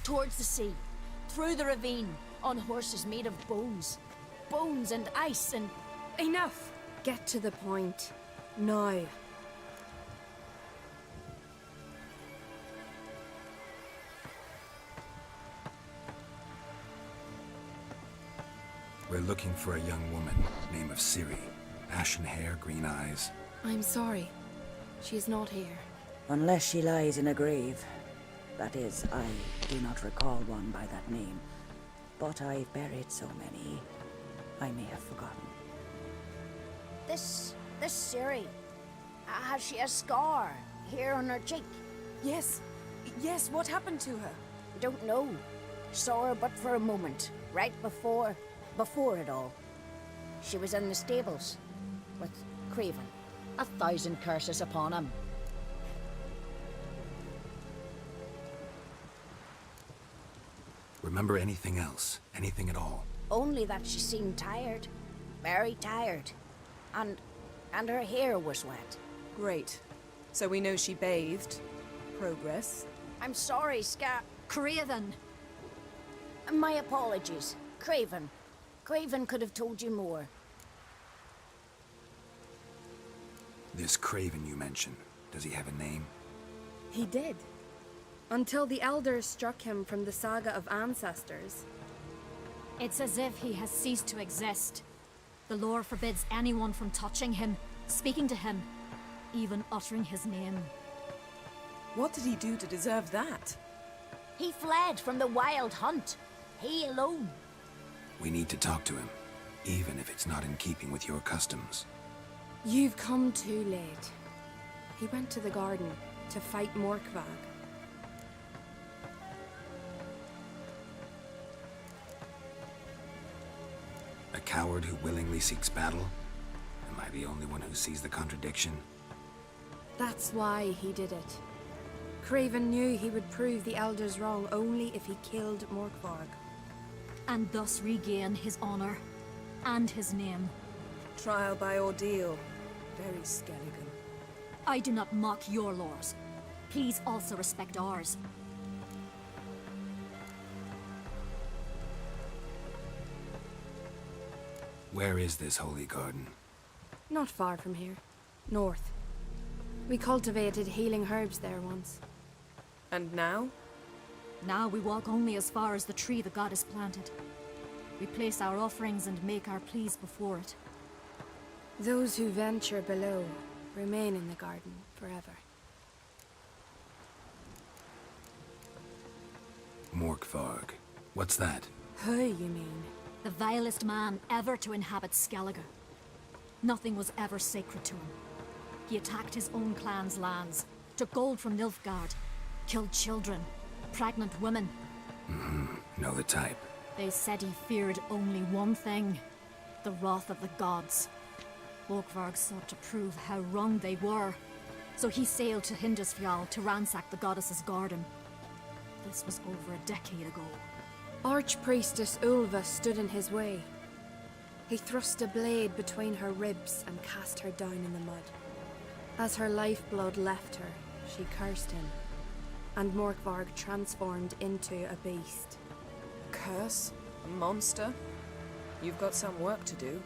Towards the sea, through the ravine, on horses made of bones. Bones and ice and... Enough! Get to the point. Now. We're looking for a young woman, name of Ciri. Ashen hair, green eyes. I'm sorry. She's not here. Unless she lies in a grave. That is, I do not recall one by that name. But I've buried so many, I may have forgotten. This Ciri, has she a scar here on her cheek? Yes, what happened to her? Don't know. Saw her but for a moment, right before it all. She was in the stables, with Craven. 1,000 curses upon him. Remember anything else? Anything at all? Only that she seemed tired. Very tired. And her hair was wet. Great. So we know she bathed. Progress. I'm sorry, Craven. My apologies. Craven. Craven could have told you more. This Craven you mentioned, does he have a name? He did. Until the elders struck him from the saga of ancestors. It's as if he has ceased to exist. The lore forbids anyone from touching him, speaking to him, even uttering his name. What did he do to deserve that? He fled from the Wild Hunt. He alone. We need to talk to him, even if it's not in keeping with your customs. You've come too late. He went to the garden to fight Morkvag. A coward who willingly seeks battle? Am I the only one who sees the contradiction? That's why he did it. Craven knew he would prove the elders wrong only if he killed Morkvarg. And thus regain his honor. and his name. Trial by ordeal. Very Skelligan. I do not mock your laws. Please also respect ours. Where is this holy garden? Not far from here. North. We cultivated healing herbs there once. And now? Now we walk only as far as the tree the goddess planted. We place our offerings and make our pleas before it. Those who venture below remain in the garden forever. Morkvarg. What's that? Who, you mean? The vilest man ever to inhabit Skellige. Nothing was ever sacred to him. He attacked his own clan's lands, took gold from Nilfgaard, killed children, pregnant women. Know the type. They said he feared only one thing, the wrath of the gods. Morkvarg sought to prove how wrong they were, so he sailed to Hindisfjall to ransack the goddess's garden. This was over a decade ago. Archpriestess Ulva stood in his way. He thrust a blade between her ribs and cast her down in the mud. As her lifeblood left her, she cursed him, and Morkvarg transformed into a beast. A curse? A monster? You've got some work to do.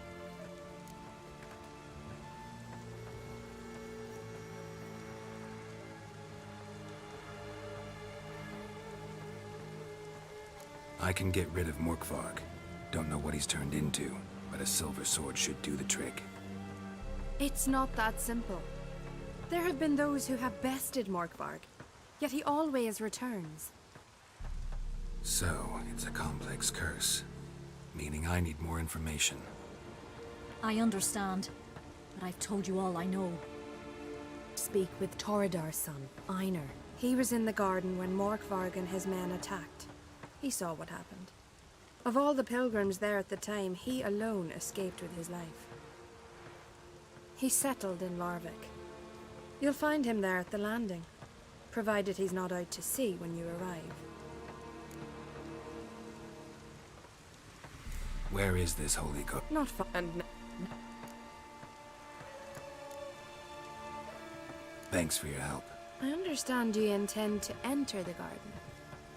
I can get rid of Morkvarg. Don't know what he's turned into, but a silver sword should do the trick. It's not that simple. There have been those who have bested Morkvarg, yet he always returns. So, it's a complex curse, meaning I need more information. I understand, but I've told you all I know. Speak with Toradar's son, Einar. He was in the garden when Morkvarg and his men attacked. He saw what happened. Of all the pilgrims there at the time, he alone escaped with his life. He settled in Larvik. You'll find him there at the landing, provided he's not out to sea when you arrive. Where is this holy god? Not far. And Thanks for your help. I understand you intend to enter the garden.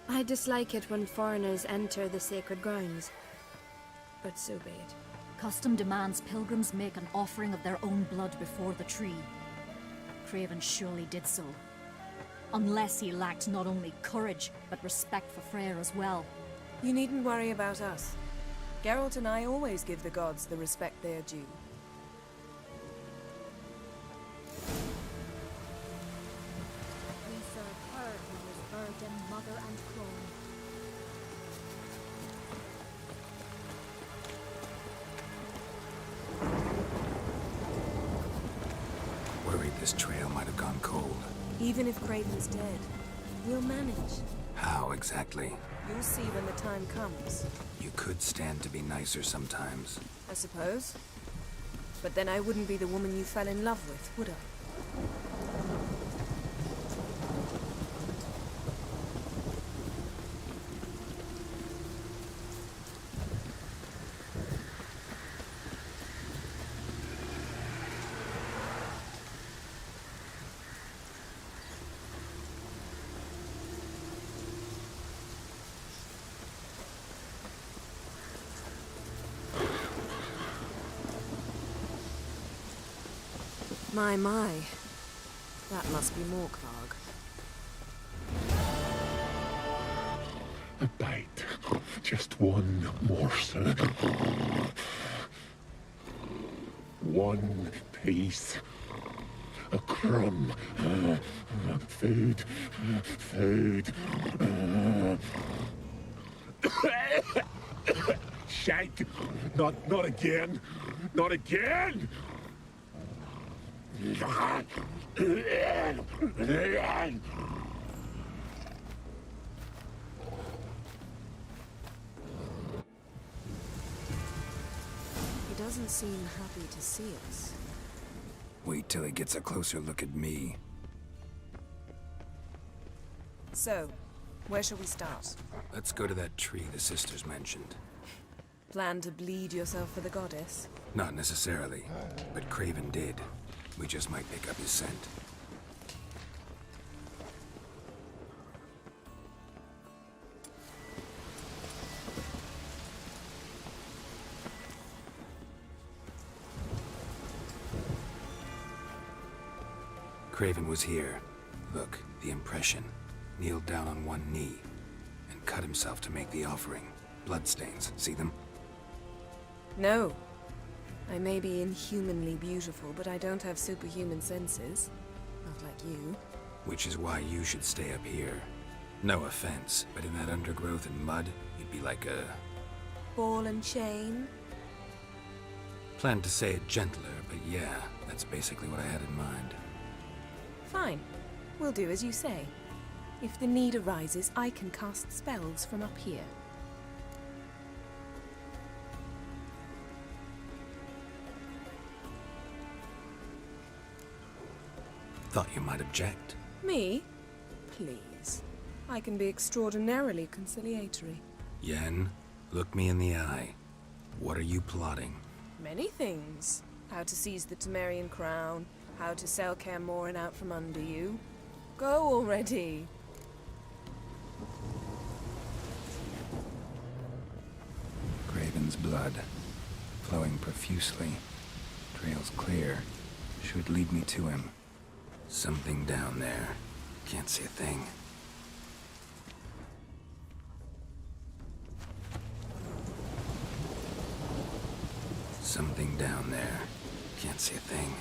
I dislike it when foreigners enter the sacred grounds, but so be it. Custom demands pilgrims make an offering of their own blood before the tree. Craven surely did so. Unless he lacked not only courage, but respect for Freyr as well. you needn't worry about us. Geralt and I always give the gods the respect they are due. We serve her who was virgin, mother, and crone. Worried this trail might have gone cold. Even if Craven's dead, we'll manage. How exactly? You'll see when the time comes. You could stand to be nicer sometimes. I suppose. But then I wouldn't be the woman you fell in love with, would I? My. That must be Morkvarg. A bite. Just one morsel. One piece. A crumb. Food. Food. Shank. Not again. Not again! He doesn't seem happy to see us. Wait till he gets a closer look at me. So, where shall we start? Let's go to that tree the sisters mentioned. Plan to bleed yourself for the goddess? Not necessarily, but Craven did. We just might pick up his scent. Craven was here. Look, the impression. Kneeled down on one knee and cut himself to make the offering. Bloodstains, see them? No. I may be inhumanly beautiful, but I don't have superhuman senses. Not like you. Which is why you should stay up here. No offense, but in that undergrowth and mud, you'd be like a... Ball and chain? Planned to say it gentler, but yeah, that's basically what I had in mind. Fine. We'll do as you say. If the need arises, I can cast spells from up here. Thought you might object. Me? Please. I can be extraordinarily conciliatory. Yen, look me in the eye. What are you plotting? Many things. How to seize the Temerian crown, how to sell Kaer Morhen out from under you. Go already! Craven's blood, flowing profusely. Trail's clear. Should lead me to him. Something down there. Can't see a thing. Something down there. Can't see a thing.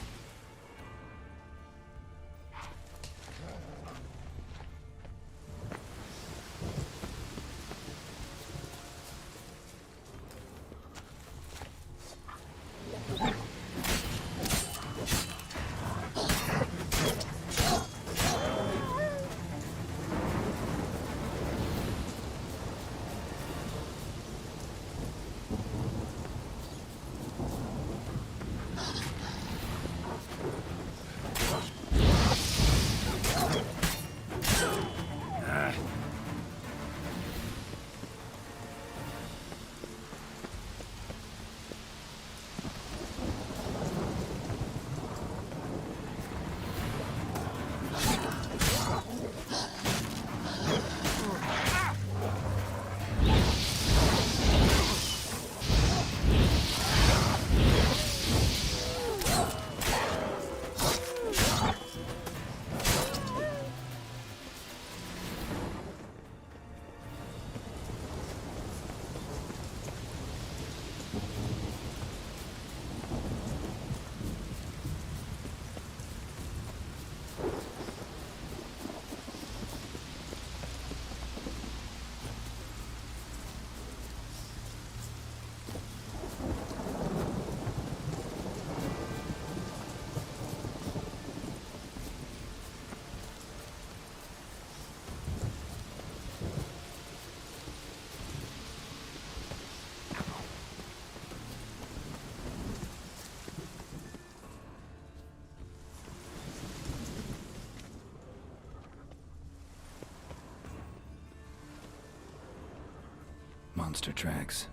Monster tracks.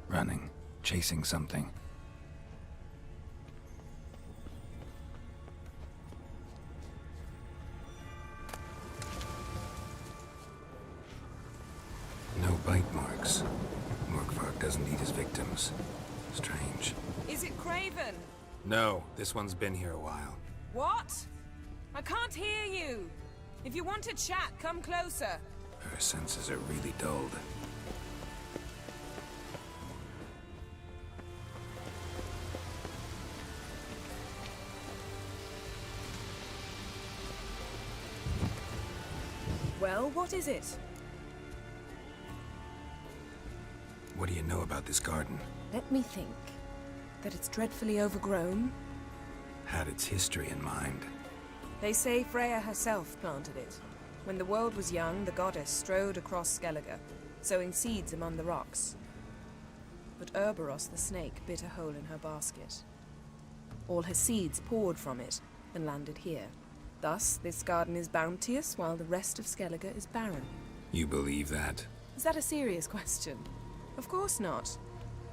Running. Chasing something. No bite marks. Morkvark doesn't eat his victims. Strange. Is it Craven? No, this one's been here a while. What? I can't hear you. If you want to chat, come closer. Her senses are really dulled. Well, what is it? What do you know about this garden? Let me think. That it's dreadfully overgrown. Had its history in mind. They say Freya herself planted it. When the world was young, the goddess strode across Skellige, sowing seeds among the rocks. But Urboros the snake bit a hole in her basket. All her seeds poured from it and landed here. Thus, this garden is bounteous, while the rest of Skellige is barren. You believe that? Is that a serious question? Of course not.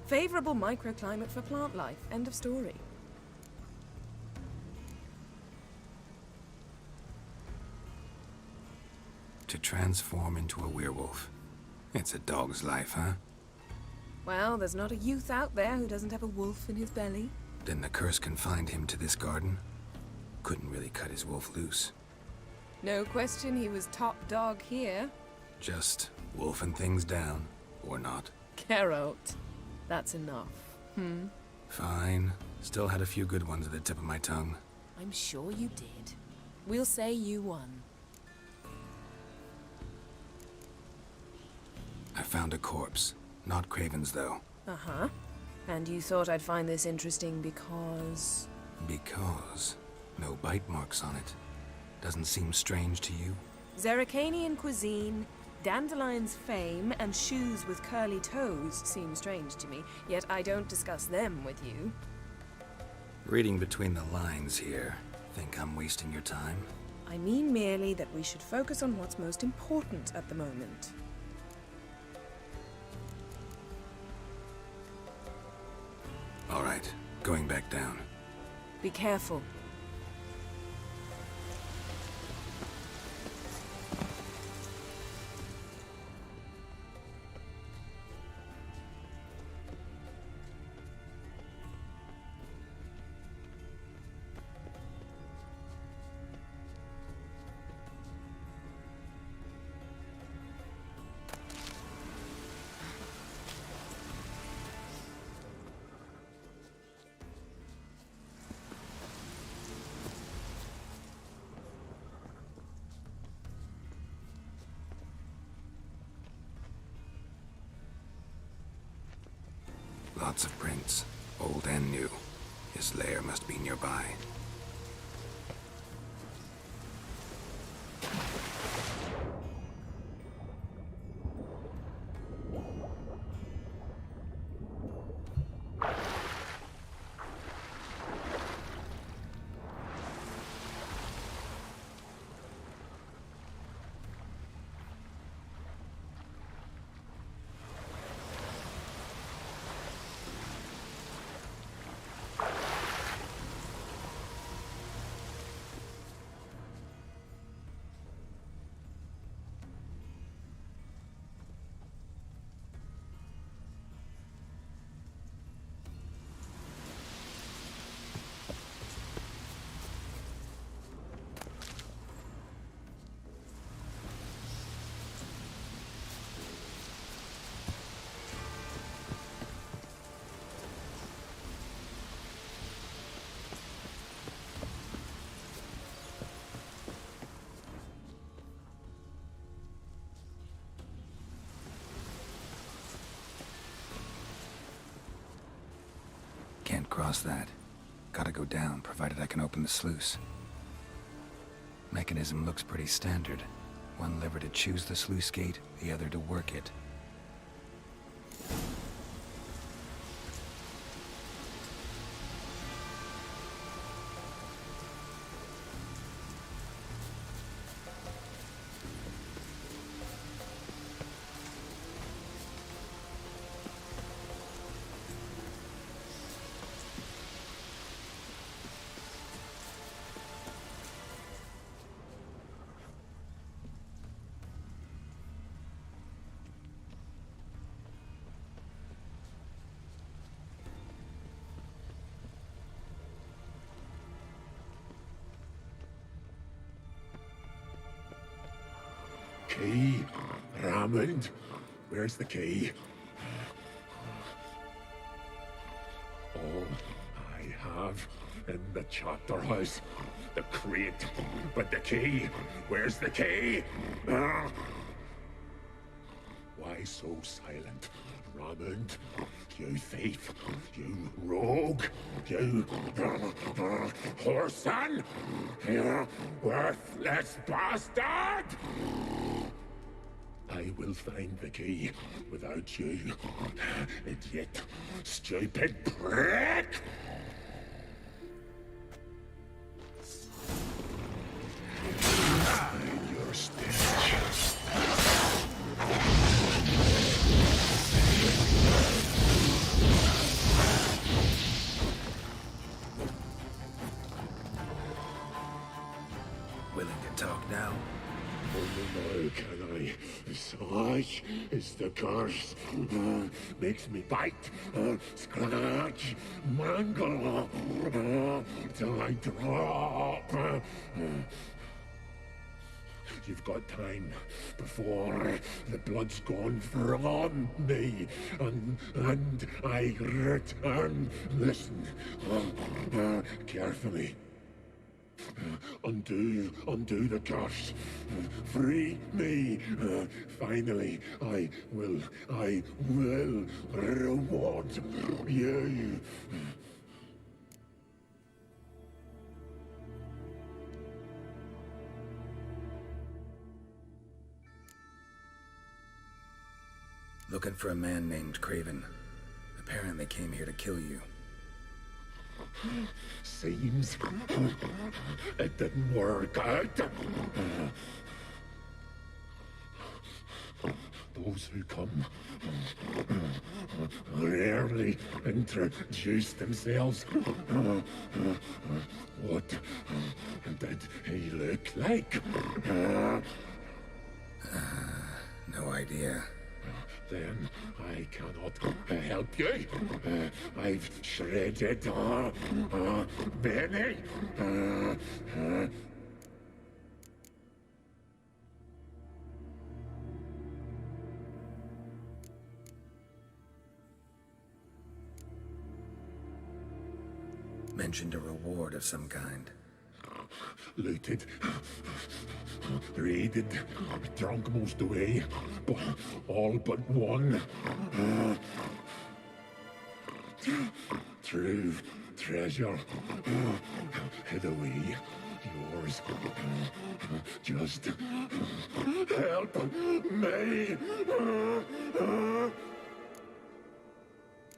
Favorable microclimate for plant life. End of story. To transform into a werewolf. It's a dog's life, huh? Well, there's not a youth out there who doesn't have a wolf in his belly. Then the curse confined him to this garden? Couldn't really cut his wolf loose. No question he was top dog here. Just wolfing things down, or not. Geralt, that's enough. Fine. Still had a few good ones at the tip of my tongue. I'm sure you did. We'll say you won. I found a corpse. Not Craven's, though. Uh-huh. And you thought I'd find this interesting because... Because no bite marks on it. Doesn't seem strange to you? Zerricanian cuisine, Dandelion's fame, and shoes with curly toes seem strange to me, yet I don't discuss them with you. Reading between the lines here, think I'm wasting your time? I mean merely that we should focus on what's most important at the moment. All right, going back down. Be careful. Lots of prints, old and new. His lair must be nearby. Can't cross that. Gotta go down, provided I can open the sluice. Mechanism looks pretty standard. One lever to choose the sluice gate, the other to work it. Key? Raymond? Where's the key? All I have in the chapter house. The crate. But the key? Where's the key? Why so silent, Raymond? You thief! You rogue! You whoreson! You worthless bastard! I will find the key without you, idiot, stupid prick! Hide your stench. willing to talk now? Only now can I. Such is the curse. Makes me bite, scratch, mangle, till I drop. You've got time before the blood's gone from me, and I return. Listen, carefully. Undo the curse. Free me. Finally, I will reward you. Looking for a man named Craven. Apparently came here to kill you. Seems it didn't work out. Those who come rarely introduce themselves. What did he look like? No idea. Then I cannot help you. I've shredded many. Mentioned a reward of some kind. Looted, raided, drunk most away, but all but one. True treasure hid away. Yours. Just help me.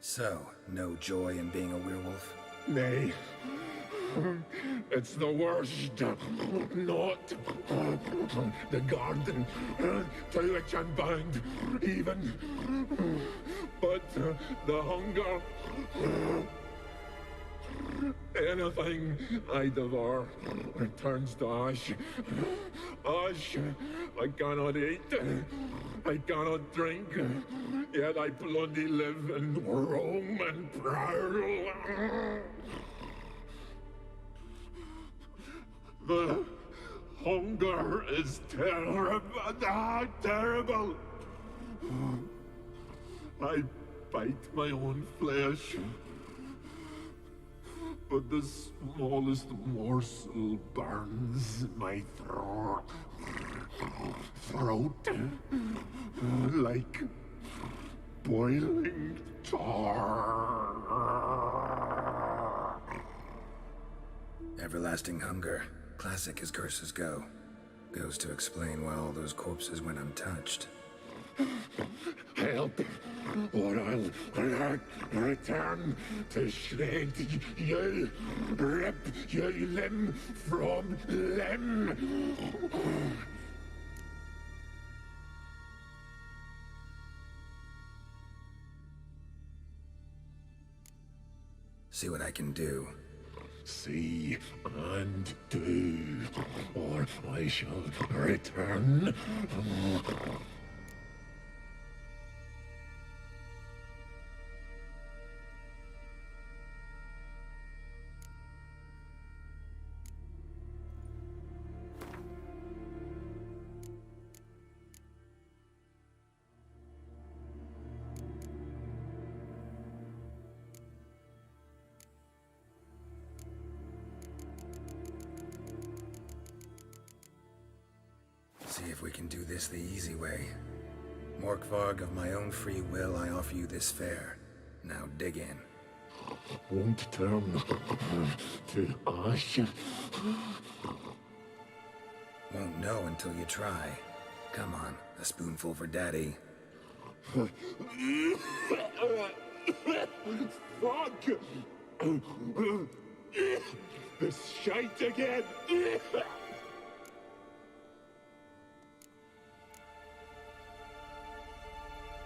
So, no joy in being a werewolf? Nay. It's the worst. Not the garden to which I'm bound, even. But the hunger. Anything I devour returns to ash. Ash. I cannot eat. I cannot drink. Yet I bloody live and roam and prowl. The hunger is terrible. Terrible. I bite my own flesh, but the smallest morsel burns my throat like boiling tar. Everlasting hunger. Classic as curses go. Goes to explain why all those corpses went untouched. Help, or I'll return to shred you, rip you limb from limb. See what I can do. See and do, or I shall return. See if we can do this the easy way. Morkvarg, of my own free will, I offer you this fare. Now dig in. Won't turn to ash. Won't know until you try. Come on, a spoonful for Daddy. Fuck! This shite again!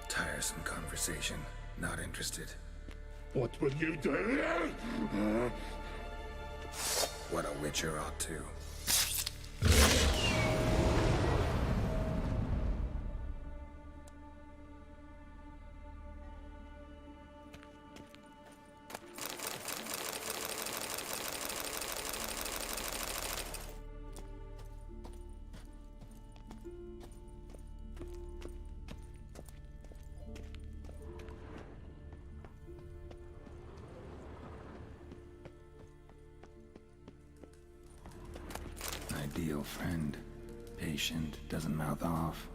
Tiresome conversation. Not interested. What will you do? What a witcher ought to. deal, friend. Patient, doesn't mouth off.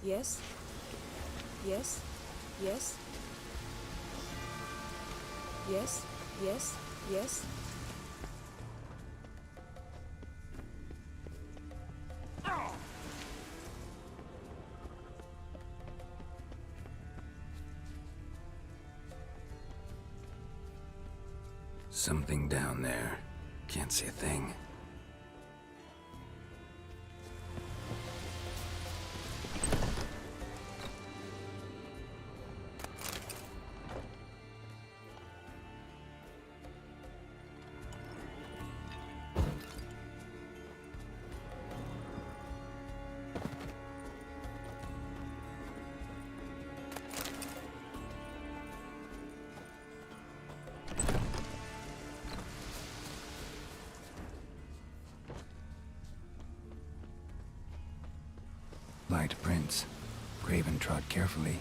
Yes? Yes? Yes? Yes? Yes? Yes? Something down there. Can't see a thing. Light prints. Craven trod carefully.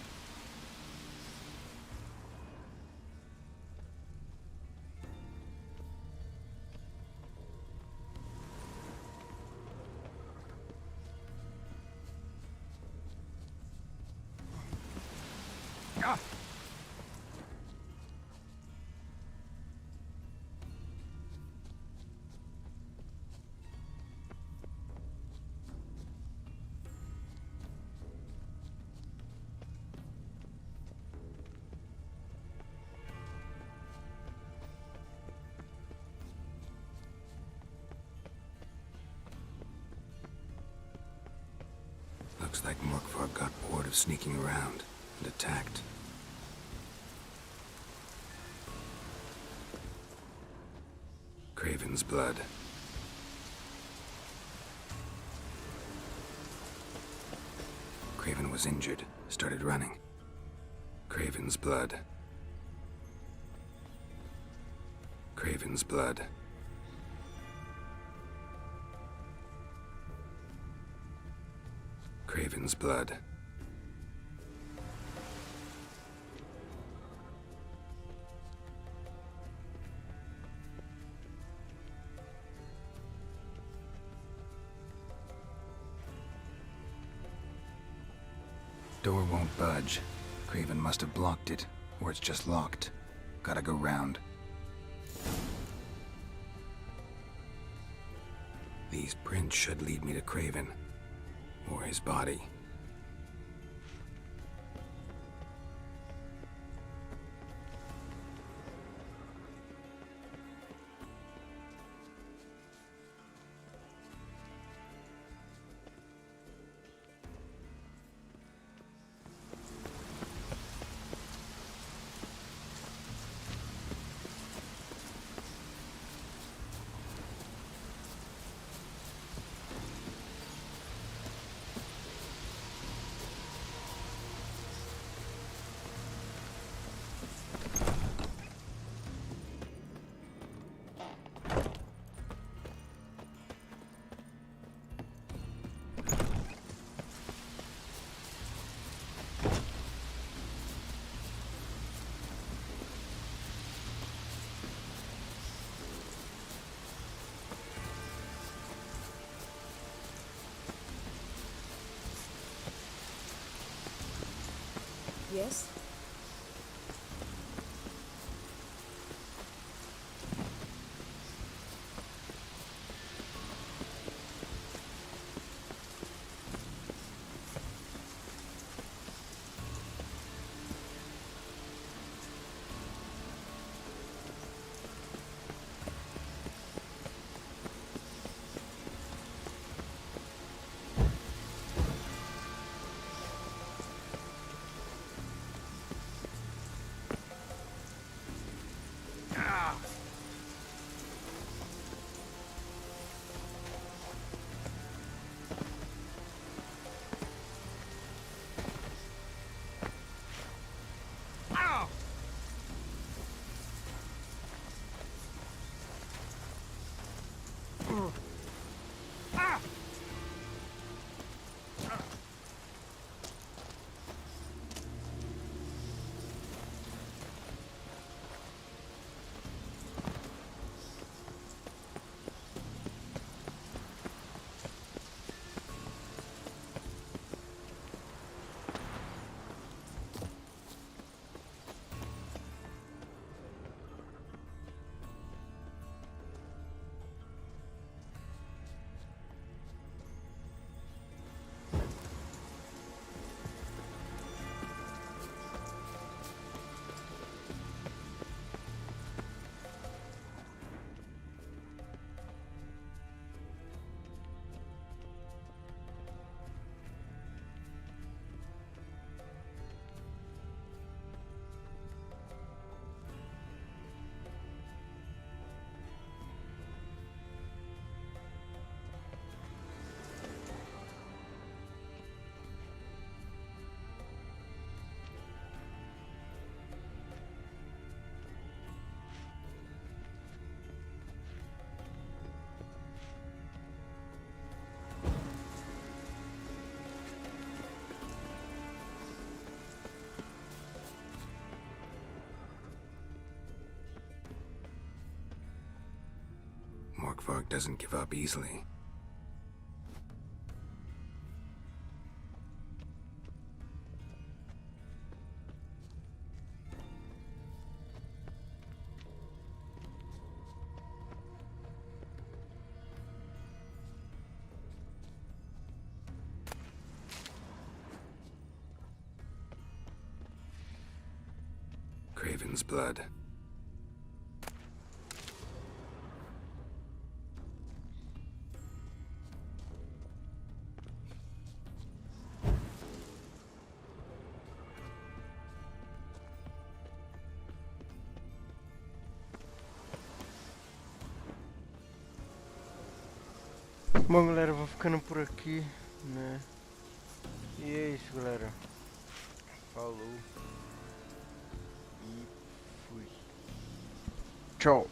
Looks like Morkvarg got bored of sneaking around and attacked. Craven's blood. Craven was injured, started running. Craven's blood. Craven's blood. Craven's blood. Door won't budge. Craven must have blocked it, or it's just locked. Gotta go round. These prints should lead me to Craven. Or his body. Yes? Morkvarg doesn't give up easily. Craven's blood. Bom, galera, vou ficando por aqui, né? E é isso, galera. Falou. E fui. Tchau.